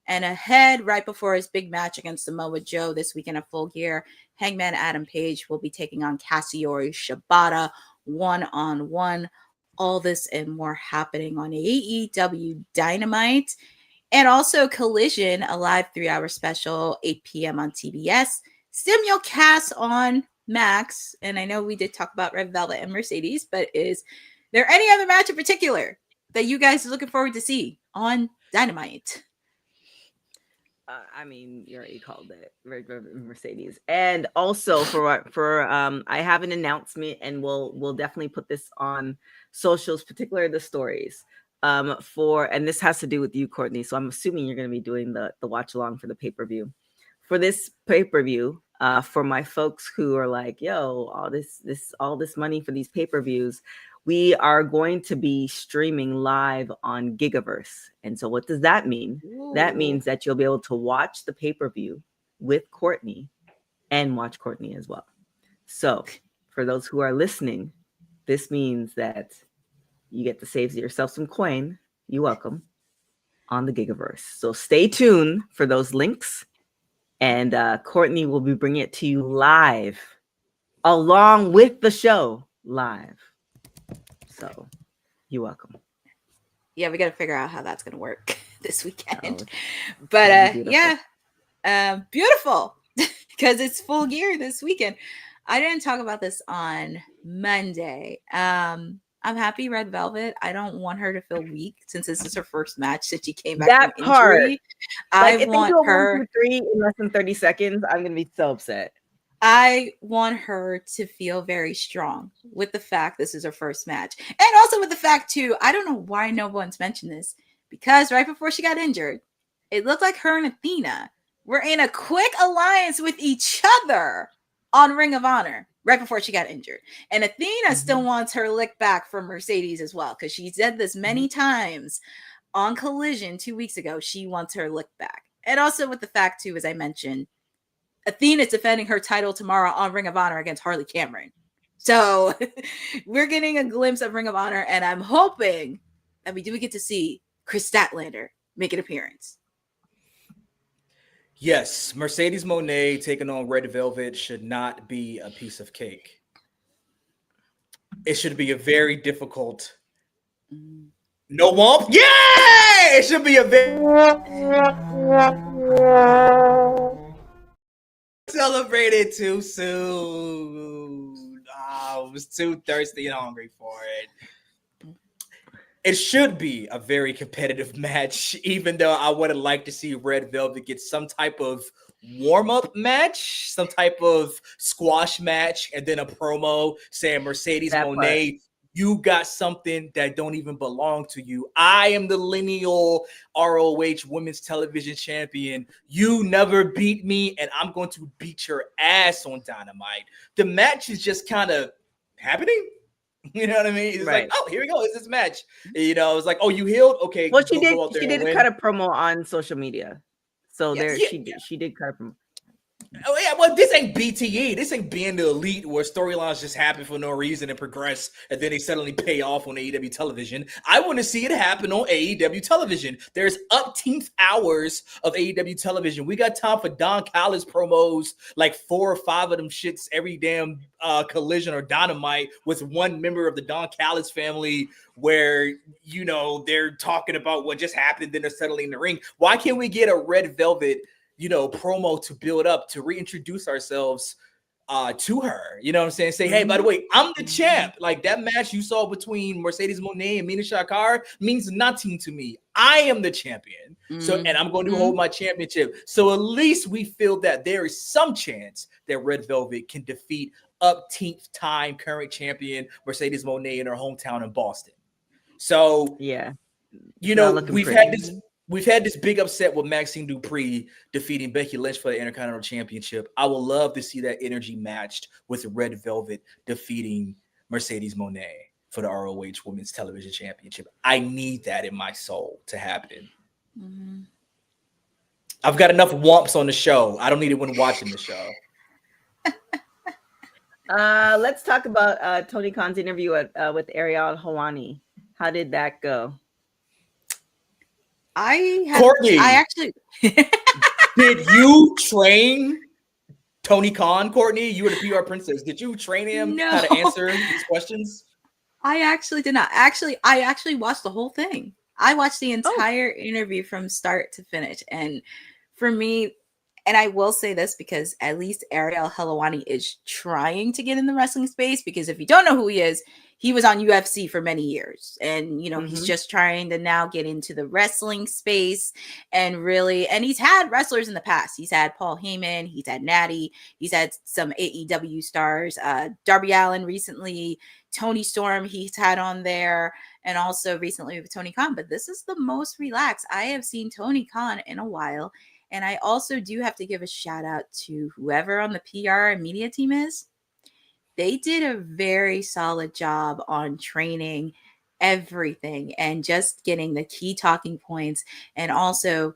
Speaker 3: And ahead, right before his big match against Samoa Joe this weekend at Full Gear, Hangman Adam Page will be taking on Katsuyori Shibata 1-on-1. All this and more happening on AEW Dynamite. And also Collision, a live 3-hour special, 8 p.m. on TBS. Simulcast on Max. And I know we did talk about Red Velvet and Mercedes, but is there any other match in particular that you guys are looking forward to see on Dynamite?
Speaker 2: I mean, you already called it Mercedes, and also for I have an announcement, and we'll definitely put this on socials, particularly the stories. And this has to do with you, Courtney. So I'm assuming you're going to be doing the watch along for the pay-per-view. For this pay-per-view, for my folks who are like, yo, all this money for these pay-per-views, we are going to be streaming live on Gigaverse. And so what does that mean? Ooh. That means that you'll be able to watch the pay-per-view with Courtney and watch Courtney as well. So for those who are listening, this means that you get to save yourself some coin. You're welcome. On the Gigaverse. So stay tuned for those links. And Courtney will be bringing it to you live along with the show live. So you're welcome.
Speaker 3: Yeah, we got to figure out how that's going to work this weekend. But beautiful because it's Full Gear this weekend. I didn't talk about this on Monday. I'm happy Red Velvet. I don't want her to feel weak since this is her first match since she came back
Speaker 2: that
Speaker 3: from
Speaker 2: part,
Speaker 3: injury. I want her
Speaker 2: 1, 2, 3 in less than 30 seconds. I'm going to be so upset.
Speaker 3: I want her to feel very strong with the fact this is her first match. And also with the fact, too, I don't know why no one's mentioned this, because right before she got injured, it looked like her and Athena were in a quick alliance with each other on Ring of Honor right before she got injured. And Athena still wants her lick back from Mercedes as well, because she said this many times on Collision 2 weeks ago. She wants her lick back. And also with the fact, too, as I mentioned, Athena's defending her title tomorrow on Ring of Honor against Harley Cameron. So we're getting a glimpse of Ring of Honor, and I'm hoping that we do get to see Chris Statlander make an appearance.
Speaker 4: Yes, Mercedes Moné taking on Red Velvet should not be a piece of cake. It should be a very difficult... No womp? Yay! it should be a very celebrated too soon. I was too thirsty and hungry for it. It should be a very competitive match, even though I would have liked to see Red Velvet get some type of warm-up match, some type of squash match, and then a promo saying, Mercedes Moné, you got something that don't even belong to you. I am the lineal ROH Women's Television Champion. You never beat me, and I'm going to beat your ass on Dynamite. The match is just kind of happening. You know what I mean? It's like, oh, here we go. It's this match. You know, it's like, oh, you healed? Okay.
Speaker 2: Well, she did cut a promo on social media. So she did cut a promo.
Speaker 4: Oh yeah, well, this ain't BTE. This ain't being the elite where storylines just happen for no reason and progress, and then they suddenly pay off on AEW television. I want to see it happen on AEW television. There's upteenth hours of AEW television. We got time for Don Callis promos, like 4 or 5 of them shits every damn Collision or Dynamite with one member of the Don Callis family, where you know they're talking about what just happened, then they're settling in the ring. Why can't we get a Red Velvet, you know, promo to build up, to reintroduce ourselves to her? You know what I'm saying? Say, hey, by the way, I'm the champ. Like that match you saw between Mercedes Moné and Mina Shakar means nothing to me. I am the champion. So, and I'm going to hold my championship. So at least we feel that there is some chance that Red Velvet can defeat upteenth time current champion Mercedes Moné in her hometown in Boston. So, yeah, you know, We've had this big upset with Maxine Dupree defeating Becky Lynch for the Intercontinental Championship. I would love to see that energy matched with Red Velvet defeating Mercedes Moné for the ROH Women's Television Championship. I need that in my soul to happen. Mm-hmm. I've got enough whomps on the show. I don't need it when watching the show.
Speaker 2: Let's talk about Tony Khan's interview with Ariel Helwani. How did that go?
Speaker 3: Courtney,
Speaker 4: did you train Tony Khan, Courtney? You were the PR princess. Did you train him how to answer these questions?
Speaker 3: I actually did not. I actually watched the whole thing. I watched the entire interview from start to finish. And for me, and I will say this because at least Ariel Helwani is trying to get in the wrestling space, because if you don't know who he is, he was on UFC for many years, and, you know, he's just trying to now get into the wrestling space and really, and he's had wrestlers in the past. He's had Paul Heyman, he's had Natty, he's had some AEW stars, Darby Allin recently, Tony Storm he's had on there, and also recently with Tony Khan. But this is the most relaxed I have seen Tony Khan in a while. And I also do have to give a shout out to whoever on the PR and media team is. They did a very solid job on training everything and just getting the key talking points, and also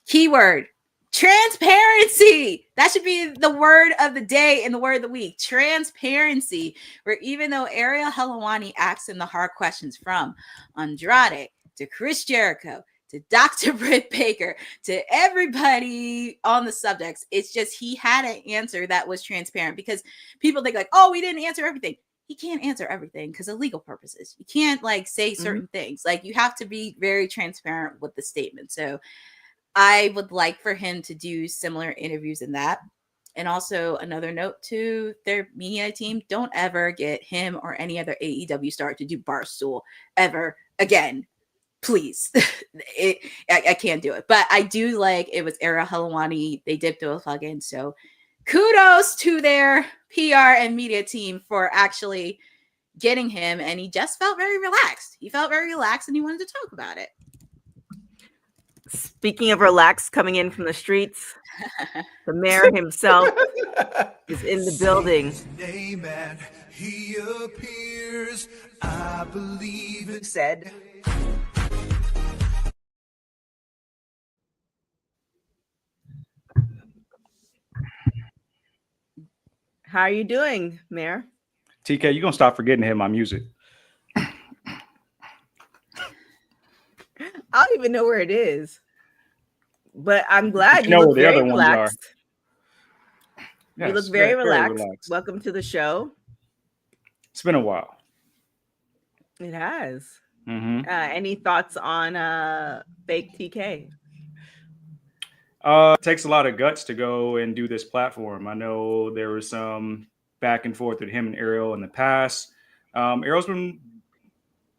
Speaker 3: keyword transparency. That should be the word of the day and the word of the week. Transparency, where even though Ariel Helwani asks him the hard questions, from Andrade to Chris Jericho to Dr. Britt Baker, to everybody on the subjects, it's just he had an answer that was transparent, because people think like, oh, we didn't answer everything. He can't answer everything because of legal purposes. You can't like say certain things. Like you have to be very transparent with the statement. So I would like for him to do similar interviews in that. And also another note to their media team, don't ever get him or any other AEW star to do Barstool ever again. Please. I can't do it. But I do like it was Ariel Helwani. They did throw a plug in. So kudos to their PR and media team for actually getting him. And he just felt very relaxed. He felt very relaxed and he wanted to talk about it.
Speaker 2: Speaking of relaxed, coming in from the streets, the mayor himself is in the building.
Speaker 5: Name and he appears. I believe it
Speaker 2: said. How are you doing, Mayor?
Speaker 6: TK, you're going to stop forgetting to hit my music.
Speaker 2: I don't even know where it is. But I'm glad you look very relaxed. Yes, you look very relaxed. Welcome to the show.
Speaker 6: It's been a while.
Speaker 2: It has. Any thoughts on fake TK?
Speaker 6: It takes a lot of guts to go and do this platform. I know there was some back and forth with him and Ariel in the past. Ariel's been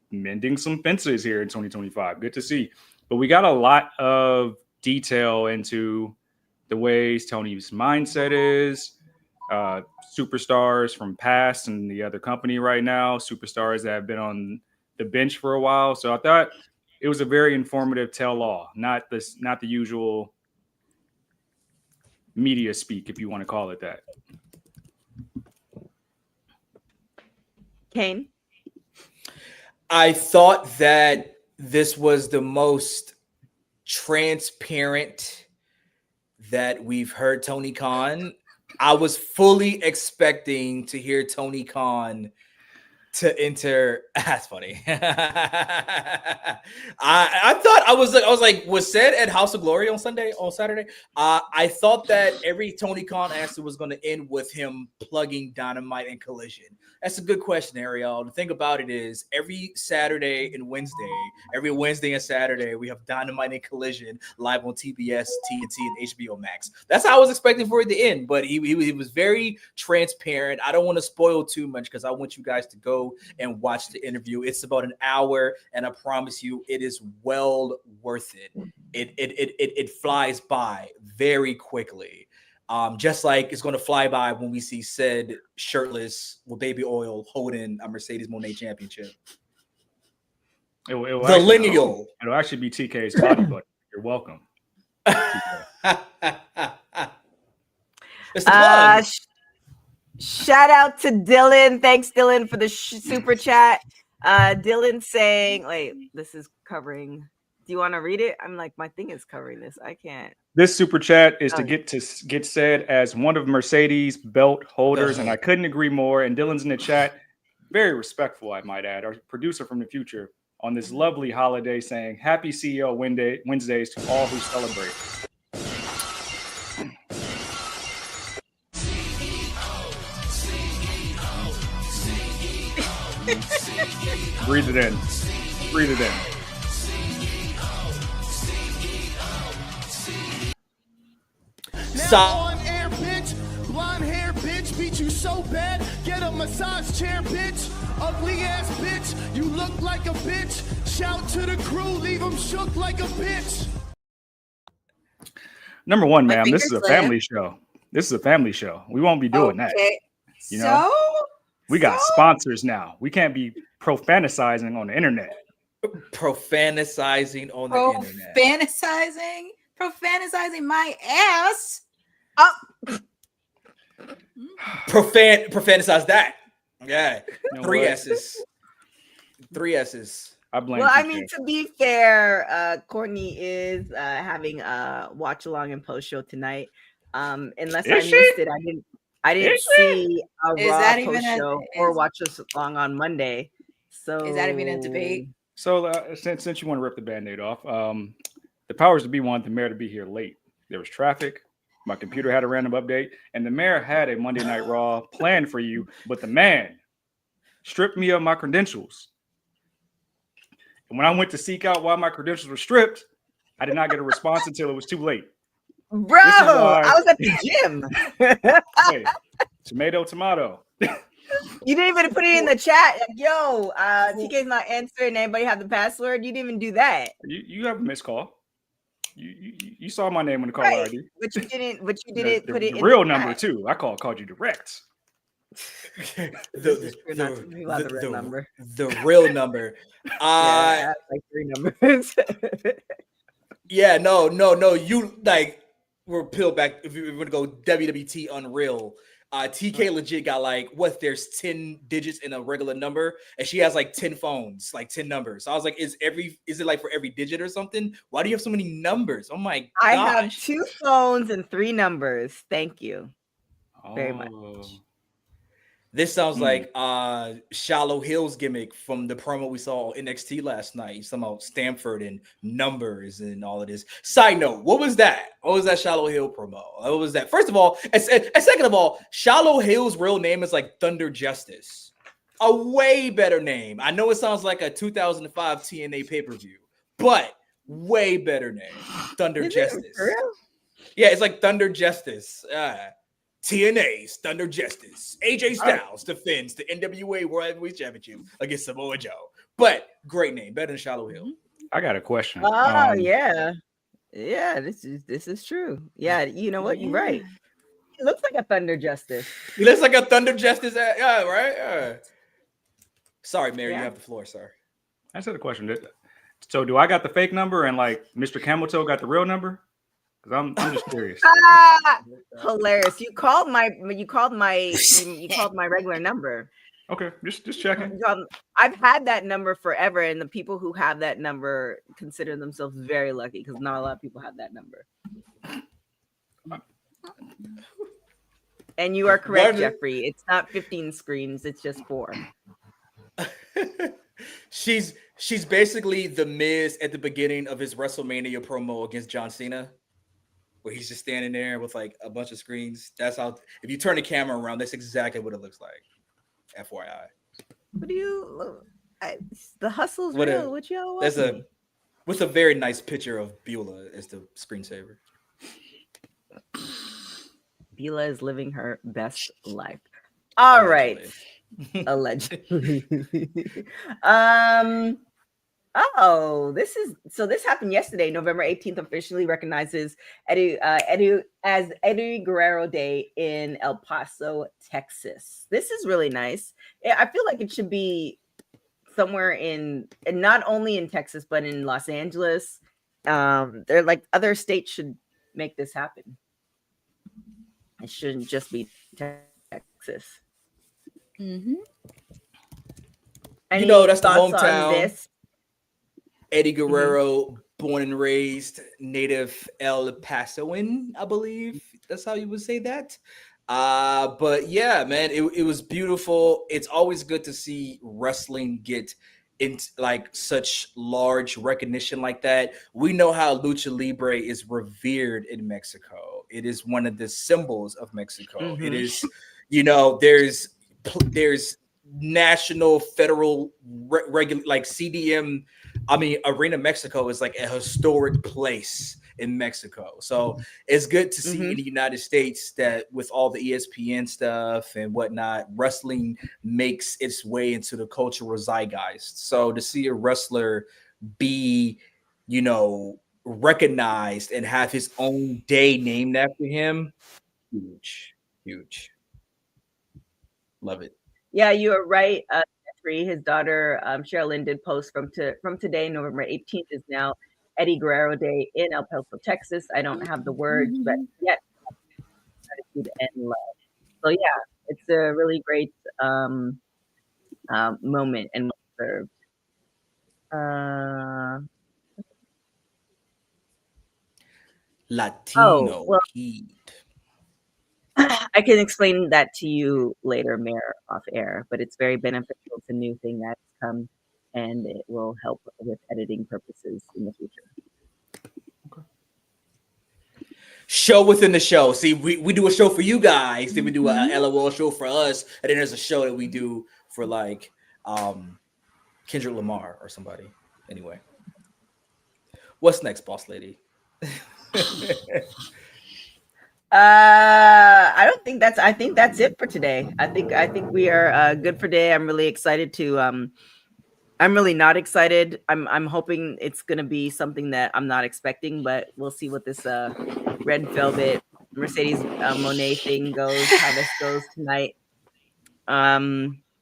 Speaker 6: mending some fences here in 2025. Good to see. But we got a lot of detail into the ways Tony's mindset is, superstars from past and the other company right now, superstars that have been on the bench for a while. So I thought it was a very informative tell-all, not the usual media speak, if you want to call it that.
Speaker 2: Kane?
Speaker 4: I thought that this was the most transparent that we've heard Tony Khan. I was fully expecting to hear Tony Khan to enter. That's funny. I thought I was like was said at House of Glory on Saturday. I thought that every Tony Khan answer was going to end with him plugging Dynamite and Collision. That's a good question, Ariel. The thing about it is every Saturday and Wednesday, every Wednesday and Saturday, we have Dynamite and Collision live on TBS, TNT, and HBO Max. That's how I was expecting for it to end, but he was very transparent. I don't want to spoil too much because I want you guys to go and watch the interview. It's about an hour, and I promise you it is well worth it. It flies by very quickly. Just like it's going to fly by when we see Ced shirtless with baby oil holding a Mercedes Monet championship.
Speaker 6: It'll actually be TK's body, but you're welcome.
Speaker 4: It's the plug.
Speaker 2: Shout out to Dylan. Thanks, Dylan, for the super chat. Dylan saying, wait, this is covering. Do you want to read it? I'm like, my thing is covering this. I can't.
Speaker 6: This super chat is to get Ced as one of Mercedes belt holders, and I couldn't agree more. And Dylan's in the chat, very respectful, I might add, our producer from the future, on this lovely holiday, saying Happy CEO Wednesdays to all who celebrate. Breathe it in. Breathe it in.
Speaker 5: On air, bitch. Blonde hair, bitch. Beat you so bad. Get a massage chair, bitch. Ugly ass bitch. You look like a bitch. Shout to the crew. Leave them shook like a bitch.
Speaker 6: Number one, ma'am, this is a family show. This is a family show. We won't be doing that. You know? We got sponsors now. We can't be profanizing on the internet.
Speaker 4: Profanizing on the internet.
Speaker 3: Profanizing my ass.
Speaker 4: Profanize that. Yeah.
Speaker 6: You know
Speaker 4: Three
Speaker 6: what?
Speaker 4: S's. 3 S's.
Speaker 6: I blame.
Speaker 2: Well, I
Speaker 6: TK.
Speaker 2: mean, to be fair, Courtney is having a watch along and post show tonight. Unless I missed it, I didn't see a Raw post show or watch us along on Monday. So
Speaker 3: Is that even a debate?
Speaker 6: So since you want to rip the Band-Aid off, the powers to be wanted the mayor to be here late. There was traffic. My computer had a random update, and the mayor had a Monday Night Raw planned for you, but the man stripped me of my credentials. And when I went to seek out why my credentials were stripped, I did not get a response until it was too late.
Speaker 2: Bro, I was at the gym.
Speaker 6: Hey, tomato.
Speaker 2: You didn't even put it in the chat. Like, yo, TK's not answering. Anybody have the password? You didn't even do that.
Speaker 6: You have a missed call. You saw my name on the call
Speaker 2: Right.
Speaker 6: ID.
Speaker 2: But you didn't put it
Speaker 6: the
Speaker 2: in
Speaker 6: real
Speaker 2: the
Speaker 6: number
Speaker 2: chat.
Speaker 6: too. I called you direct.
Speaker 2: The
Speaker 4: real number.
Speaker 2: Yeah, like 3 numbers.
Speaker 4: Yeah, no. You like we're peeled back. If you're gonna go WWT Unreal, TK legit got like there's 10 digits in a regular number, and she has like 10 phones, like 10 numbers. So I was like, is it like for every digit or something? Why do you have so many numbers? Oh my gosh.
Speaker 2: I have 2 phones and 3 numbers. Thank you very much.
Speaker 4: This sounds like Shallow Hill's gimmick from the promo we saw on NXT last night. Somehow Stanford and numbers and all of this. Side note, what was that? What was that Shallow Hill promo? What was that? First of all, and second of all, Shallow Hill's real name is like Thunder Justice. a way better name. I know it sounds like a 2005 TNA pay-per-view, but way better name. Thunder Justice. Yeah, it's like Thunder Justice. TNA's Thunder Justice. AJ Styles defends the NWA World Heavyweight Championship against Samoa Joe. But great name, better than Shallow Hill.
Speaker 6: I got a question.
Speaker 2: Oh yeah. This is true. Yeah, you know what? You're right. He looks like a Thunder Justice.
Speaker 4: He looks like a Thunder Justice. Yeah, right. Sorry, Mary, you have the floor, sir.
Speaker 6: I said a question. So, do I got the fake number and like Mr. Camel Toe got the real number? Because I'm just curious.
Speaker 2: Hilarious! You called my regular number.
Speaker 6: Okay, just checking.
Speaker 2: I've had that number forever, and the people who have that number consider themselves very lucky because not a lot of people have that number. And you are correct, Jeffrey. It's not 15 screens; it's just 4.
Speaker 4: She's basically the Miz at the beginning of his WrestleMania promo against John Cena, where he's just standing there with like a bunch of screens. That's how. If you turn the camera around, that's exactly what it looks like. FYI.
Speaker 2: What do you? The hustle's real. What y'all?
Speaker 4: With a very nice picture of Beulah as the screensaver.
Speaker 2: Beulah is living her best life. All right. Allegedly. This happened yesterday. November 18th officially recognizes Eddie Guerrero Day in El Paso, Texas. This is really nice. I feel like it should be somewhere and not only in Texas but in Los Angeles. They're like other states should make this happen. It shouldn't just be Texas.
Speaker 3: Mm-hmm.
Speaker 4: You know, that's the hometown. Eddie Guerrero, born and raised native El Pasoan, I believe. That's how you would say that. But yeah, man, it was beautiful. It's always good to see wrestling get into like such large recognition like that. We know how Lucha Libre is revered in Mexico. It is one of the symbols of Mexico. Mm-hmm. It is, there's national, federal, regular, like CDM. I mean, Arena Mexico is like a historic place in Mexico. So it's good to see in the United States that with all the ESPN stuff and whatnot, wrestling makes its way into the cultural zeitgeist. So to see a wrestler be, recognized and have his own day named after him, huge. Love it.
Speaker 2: Yeah, you are right. His daughter, Cheryl Lynn, did post from today, November 18th, is now Eddie Guerrero Day in El Paso, Texas. I don't have the words, but yet gratitude and love. So yeah, it's a really great moment and well served.
Speaker 4: Latino heat.
Speaker 2: I can explain that to you later, Mayor, off air, but it's very beneficial. It's a new thing that's come, and it will help with editing purposes in the future.
Speaker 4: Okay. Show within the show. See, we do a show for you guys, then we do a LOL show for us, and then there's a show that we do for like Kendrick Lamar or somebody. Anyway, what's next, boss lady?
Speaker 2: I think that's it for today. I think we are good for today. I'm really excited to I'm really not excited. I'm hoping it's gonna be something that I'm not expecting, but we'll see what this Red Velvet Mercedes Moné thing goes, how this goes tonight.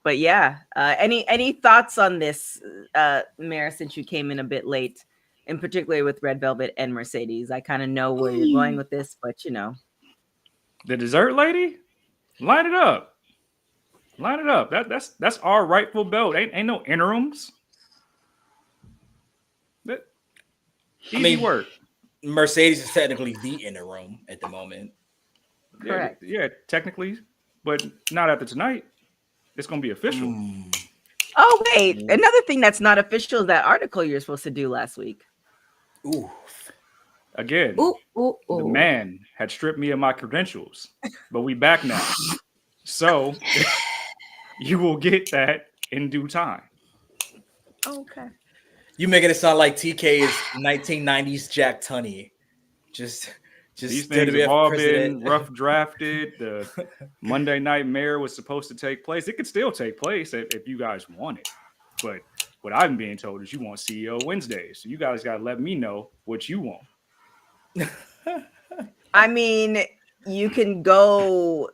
Speaker 2: But yeah, any thoughts on this, Mara, since you came in a bit late, in particular with Red Velvet and Mercedes? I kind of know where you're going with this, but
Speaker 6: the dessert lady, line it up. That's our rightful belt. Ain't no interims. Easy work.
Speaker 4: Mercedes is technically the interim at the moment.
Speaker 2: Correct.
Speaker 6: Yeah, technically, but not after tonight. It's gonna be official.
Speaker 2: Oh wait, another thing that's not official is that article you're supposed to do last week.
Speaker 4: Ooh.
Speaker 6: Again, the man had stripped me of my credentials, but we back now. So you will get that in due time.
Speaker 2: Okay.
Speaker 4: You making it sound like TK is 1990s Jack Tunney. Just
Speaker 6: These things have
Speaker 4: WWF
Speaker 6: all
Speaker 4: president.
Speaker 6: been rough drafted. The Monday Night Mayor was supposed to take place. It could still take place if you guys want it. But what I'm being told is you want CEO Wednesdays. So you guys got to let me know what you want.
Speaker 2: I mean, you can go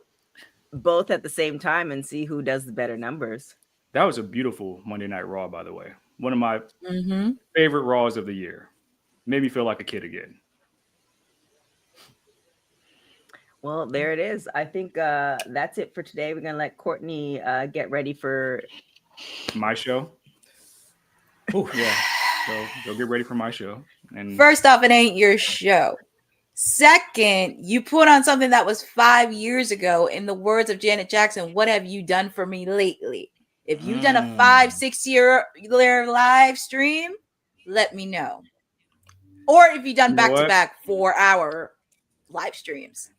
Speaker 2: both at the same time and see who does the better numbers.
Speaker 6: That was a beautiful Monday Night Raw, by the way. One of my favorite Raws of the year. Made me feel like a kid again.
Speaker 2: Well, there it is. I think that's it for today. We're going to let Courtney get ready for
Speaker 6: my show. Oh, yeah. So go get ready for my show. And
Speaker 3: first off, it ain't your show. Second, you put on something that was 5 years ago. In the words of Janet Jackson, what have you done for me lately? If you've done a 5-6 year live stream, let me know. Or if you've done back-to-back 4-hour live streams.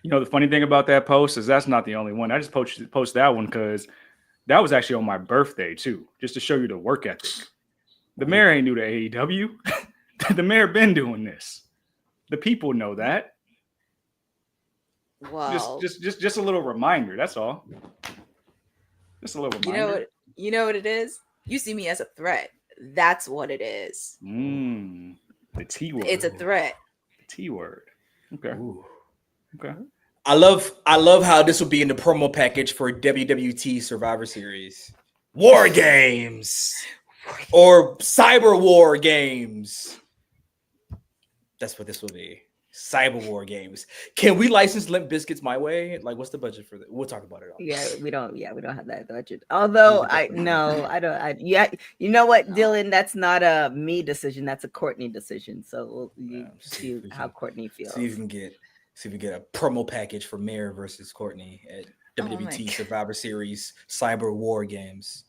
Speaker 6: You know, the funny thing about that post is that's not the only one. I just post that one because that was actually on my birthday too, just to show you the work ethic. The mayor ain't new to AEW. The mayor been doing this. The people know that.
Speaker 3: Wow.
Speaker 6: Just a little reminder. That's all. Just a little reminder.
Speaker 3: You know what it is? You see me as a threat. That's what it is.
Speaker 6: The T word.
Speaker 3: It's a threat.
Speaker 6: The T word. Okay.
Speaker 4: Ooh.
Speaker 6: Okay.
Speaker 4: I love how this will be in the promo package for WWT Survivor Series. War Games. Or Cyber War Games. That's what this will be. Cyber War Games. Can we license Limp Bizkits my way? Like, what's the budget for that? We'll talk about it.
Speaker 2: Yeah, we don't have that budget. Although I don't. You know what, Dylan? That's not a me decision. That's a Courtney decision. So we'll see how Courtney feels.
Speaker 4: See if we can get a promo package for Mayor versus Courtney at WWT Survivor Series Cyber War Games.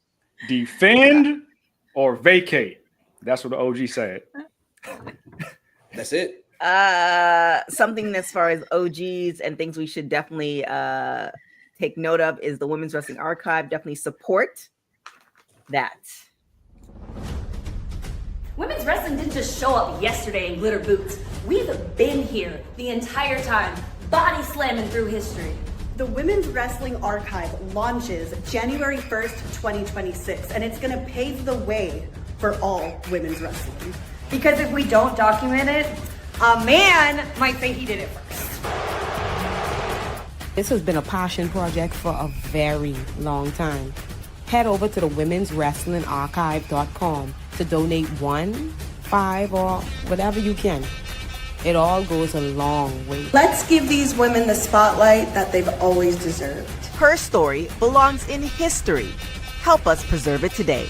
Speaker 6: Defend or vacate. That's what the OG said.
Speaker 4: That's it.
Speaker 2: Something as far as OGs and things we should definitely take note of is the Women's Wrestling Archive. Definitely support that.
Speaker 7: Women's wrestling didn't just show up yesterday in glitter boots. We've been here the entire time, body slamming through history.
Speaker 8: The Women's Wrestling Archive launches January 1st, 2026, and it's going to pave the way for all women's wrestling.
Speaker 7: Because if we don't document it, a man might say he did it first.
Speaker 9: This has been a passion project for a very long time. Head over to the womenswrestlingarchive.com to donate 1, 5, or whatever you can. It all goes a long way.
Speaker 8: Let's give these women the spotlight that they've always deserved.
Speaker 2: Her story belongs in history. Help us preserve it today.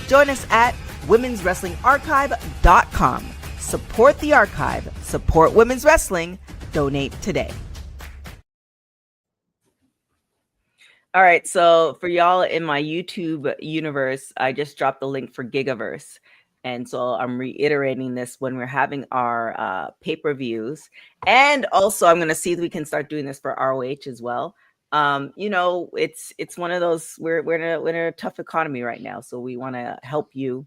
Speaker 2: Join us at womenswrestlingarchive.com. Support the archive. Support women's wrestling. Donate today. All right, so for y'all in my YouTube universe, I just dropped the link for Gigaverse. And so I'm reiterating this when we're having our pay-per-views. And also I'm going to see if we can start doing this for ROH as well. You know, it's one of those, we're in a tough economy right now. So we want to help you.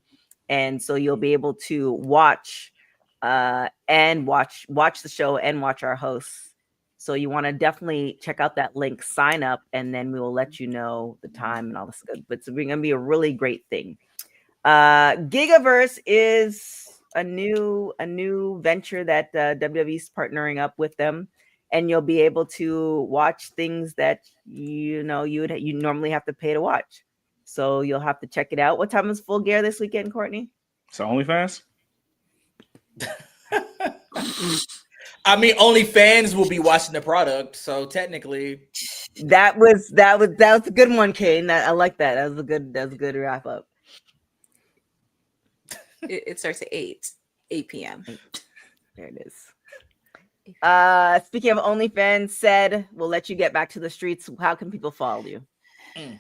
Speaker 2: And so you'll be able to watch and watch the show and watch our hosts. So you want to definitely check out that link, sign up, and then we will let you know the time and all this good. But it's going to be a really great thing. Gigaverse is a new venture that WWE is partnering up with them, and you'll be able to watch things that you normally have to pay to watch. So you'll have to check it out. What time is Full Gear this weekend, Courtney?
Speaker 6: So OnlyFans?
Speaker 4: I mean, OnlyFans will be watching the product, so technically,
Speaker 2: that was a good one, Kane. I like that. That was a good wrap up.
Speaker 3: It starts at 8 p.m.
Speaker 2: There it is. Speaking of OnlyFans, said we'll let you get back to the streets. How can people follow you?
Speaker 6: I'm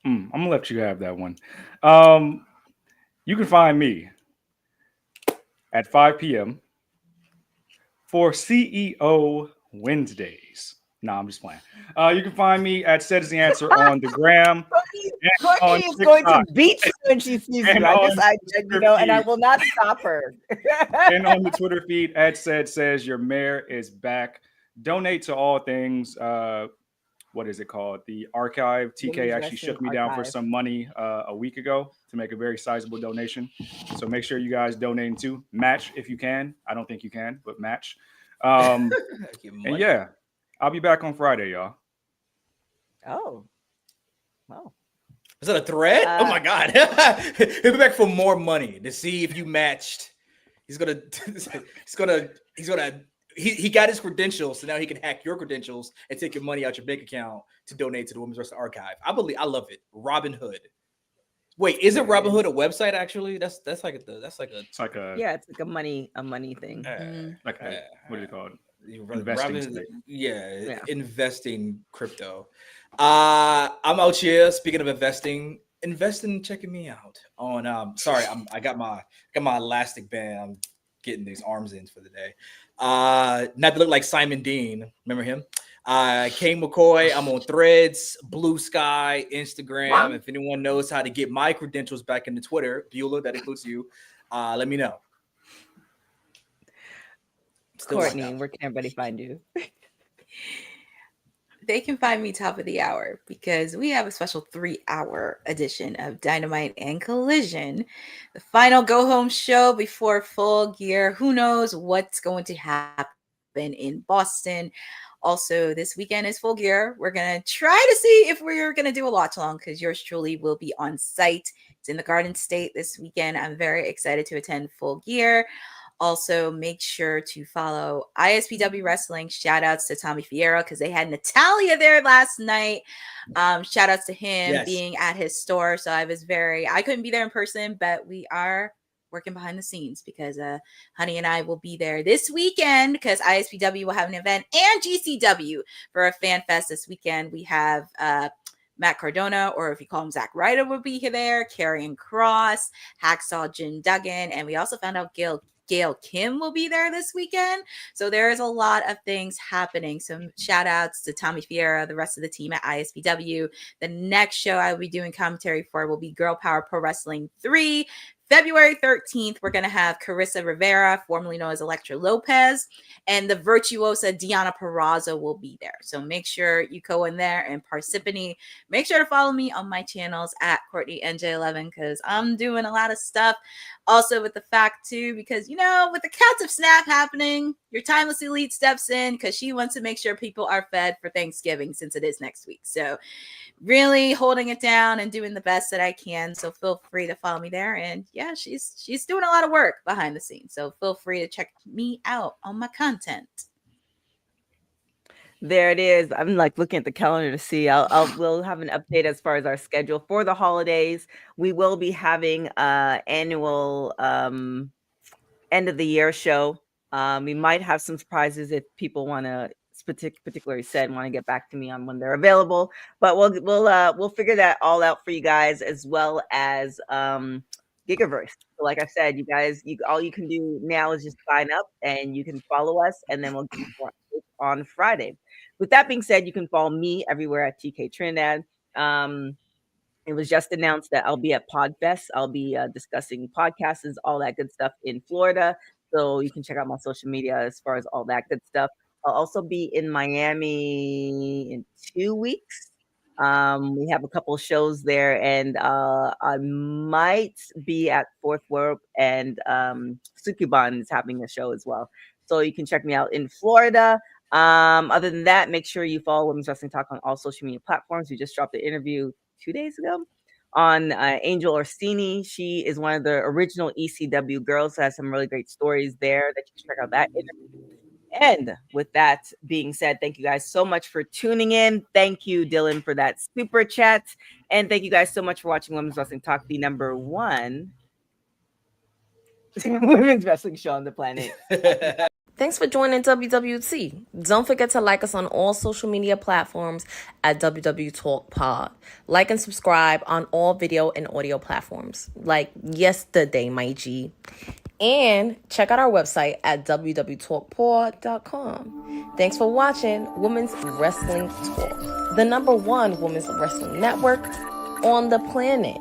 Speaker 6: gonna let you have that one. You can find me at 5 p.m. for CEO Wednesdays Nah, I'm just playing. You can find me at cedistheanswer on the gram.
Speaker 2: Courtney is going to beat you when she sees you. And I will not stop her.
Speaker 6: And on the Twitter feed at says your mayor is back. Donate to all things. What is it called? The archive. TK actually shook me down for some money a week ago to make a very sizable donation. So make sure you guys donate too. Match if you can. I don't think you can, but match. And yeah, I'll be back on Friday, y'all.
Speaker 2: Oh, wow.
Speaker 4: Is that a threat? Oh my God. He'll be back for more money to see if you matched. He got his credentials, so now he can hack your credentials and take your money out your bank account to donate to the Women's Wrestling Archive. I love it. Robin Hood. Wait, isn't Robin Hood a website actually? It's like a
Speaker 2: money thing.
Speaker 6: What is it called?
Speaker 4: Investing crypto. I'm out here. Speaking of investing, checking me out on. I got my elastic band. I'm getting these arms in for the day. Not to look like Simon Dean. Remember him? Kane McCoy. I'm on Threads, Blue Sky, Instagram. If anyone knows how to get my credentials back into Twitter, Beulah, that includes you. Let me know.
Speaker 2: Courtney, where can everybody find you?
Speaker 3: They can find me top of the hour because we have a special 3-hour edition of Dynamite and Collision, the final go-home show before Full Gear. Who knows what's going to happen in Boston? Also, this weekend is Full Gear. We're going to try to see if we're going to do a watch-along because yours truly will be on site. It's in the Garden State this weekend. I'm very excited to attend Full Gear. Also, make sure to follow ISPW Wrestling. Shout outs to Tommy Fierro because they had Natalia there last night. Shout outs to him being at his store. So I couldn't be there in person, but we are working behind the scenes because Honey and I will be there this weekend because ISPW will have an event and GCW for a fan fest this weekend. We have Matt Cardona, or if you call him Zack Ryder, will be there. Karrion Kross, Hacksaw Jim Duggan, and we also found out Gail Kim will be there this weekend. So there is a lot of things happening. So shout outs to Tommy Fierro, the rest of the team at ISPW. The next show I will be doing commentary for will be Girl Power Pro Wrestling 3. February 13th, we're going to have Carissa Rivera, formerly known as Electra Lopez, and the virtuosa Deanna Peraza will be there. So make sure you go in there and participate. Make sure to follow me on my channels at Courtney NJ11 because I'm doing a lot of stuff. Also with the fact too, because, with the Cats of Snap happening, your Timeless Elite steps in because she wants to make sure people are fed for Thanksgiving since it is next week. So really holding it down and doing the best that I can. So feel free to follow me there. And yeah, she's doing a lot of work behind the scenes. So feel free to check me out on my content.
Speaker 2: There it is. I'm looking at the calendar to see. We'll have an update as far as our schedule for the holidays. We will be having annual end of the year show. We might have some surprises if people want to particularly want to get back to me on when they're available. But we'll figure that all out for you guys, as well as Gigaverse. So like I said, you guys, all you can do now is just sign up and you can follow us, and then we'll get more on Friday. With that being said, you can follow me everywhere at TK Trinidad. It was just announced that I'll be at Podfest. I'll be discussing podcasts, all that good stuff in Florida. So you can check out my social media as far as all that good stuff. I'll also be in Miami in 2 weeks. We have a couple of shows there, and I might be at Fourth Warp, and Sukuban is having a show as well. So you can check me out in Florida. Other than that, make sure you follow Women's Wrestling Talk on all social media platforms. We just dropped the interview 2 days ago on Angel Orsini. She is one of the original ECW girls, so has some really great stories there that you can check out that interview. And with that being said, thank you guys so much for tuning in. Thank you, Dylan, for that super chat. And thank you guys so much for watching Women's Wrestling Talk, the #1 women's wrestling show on the planet.
Speaker 10: Thanks for joining WWT. Don't forget to like us on all social media platforms at WW Talk Pod. Like and subscribe on all video and audio platforms like yesterday, my G. And check out our website at www.talkpaw.com. Thanks for watching Women's Wrestling Talk, the #1 women's wrestling network on the planet.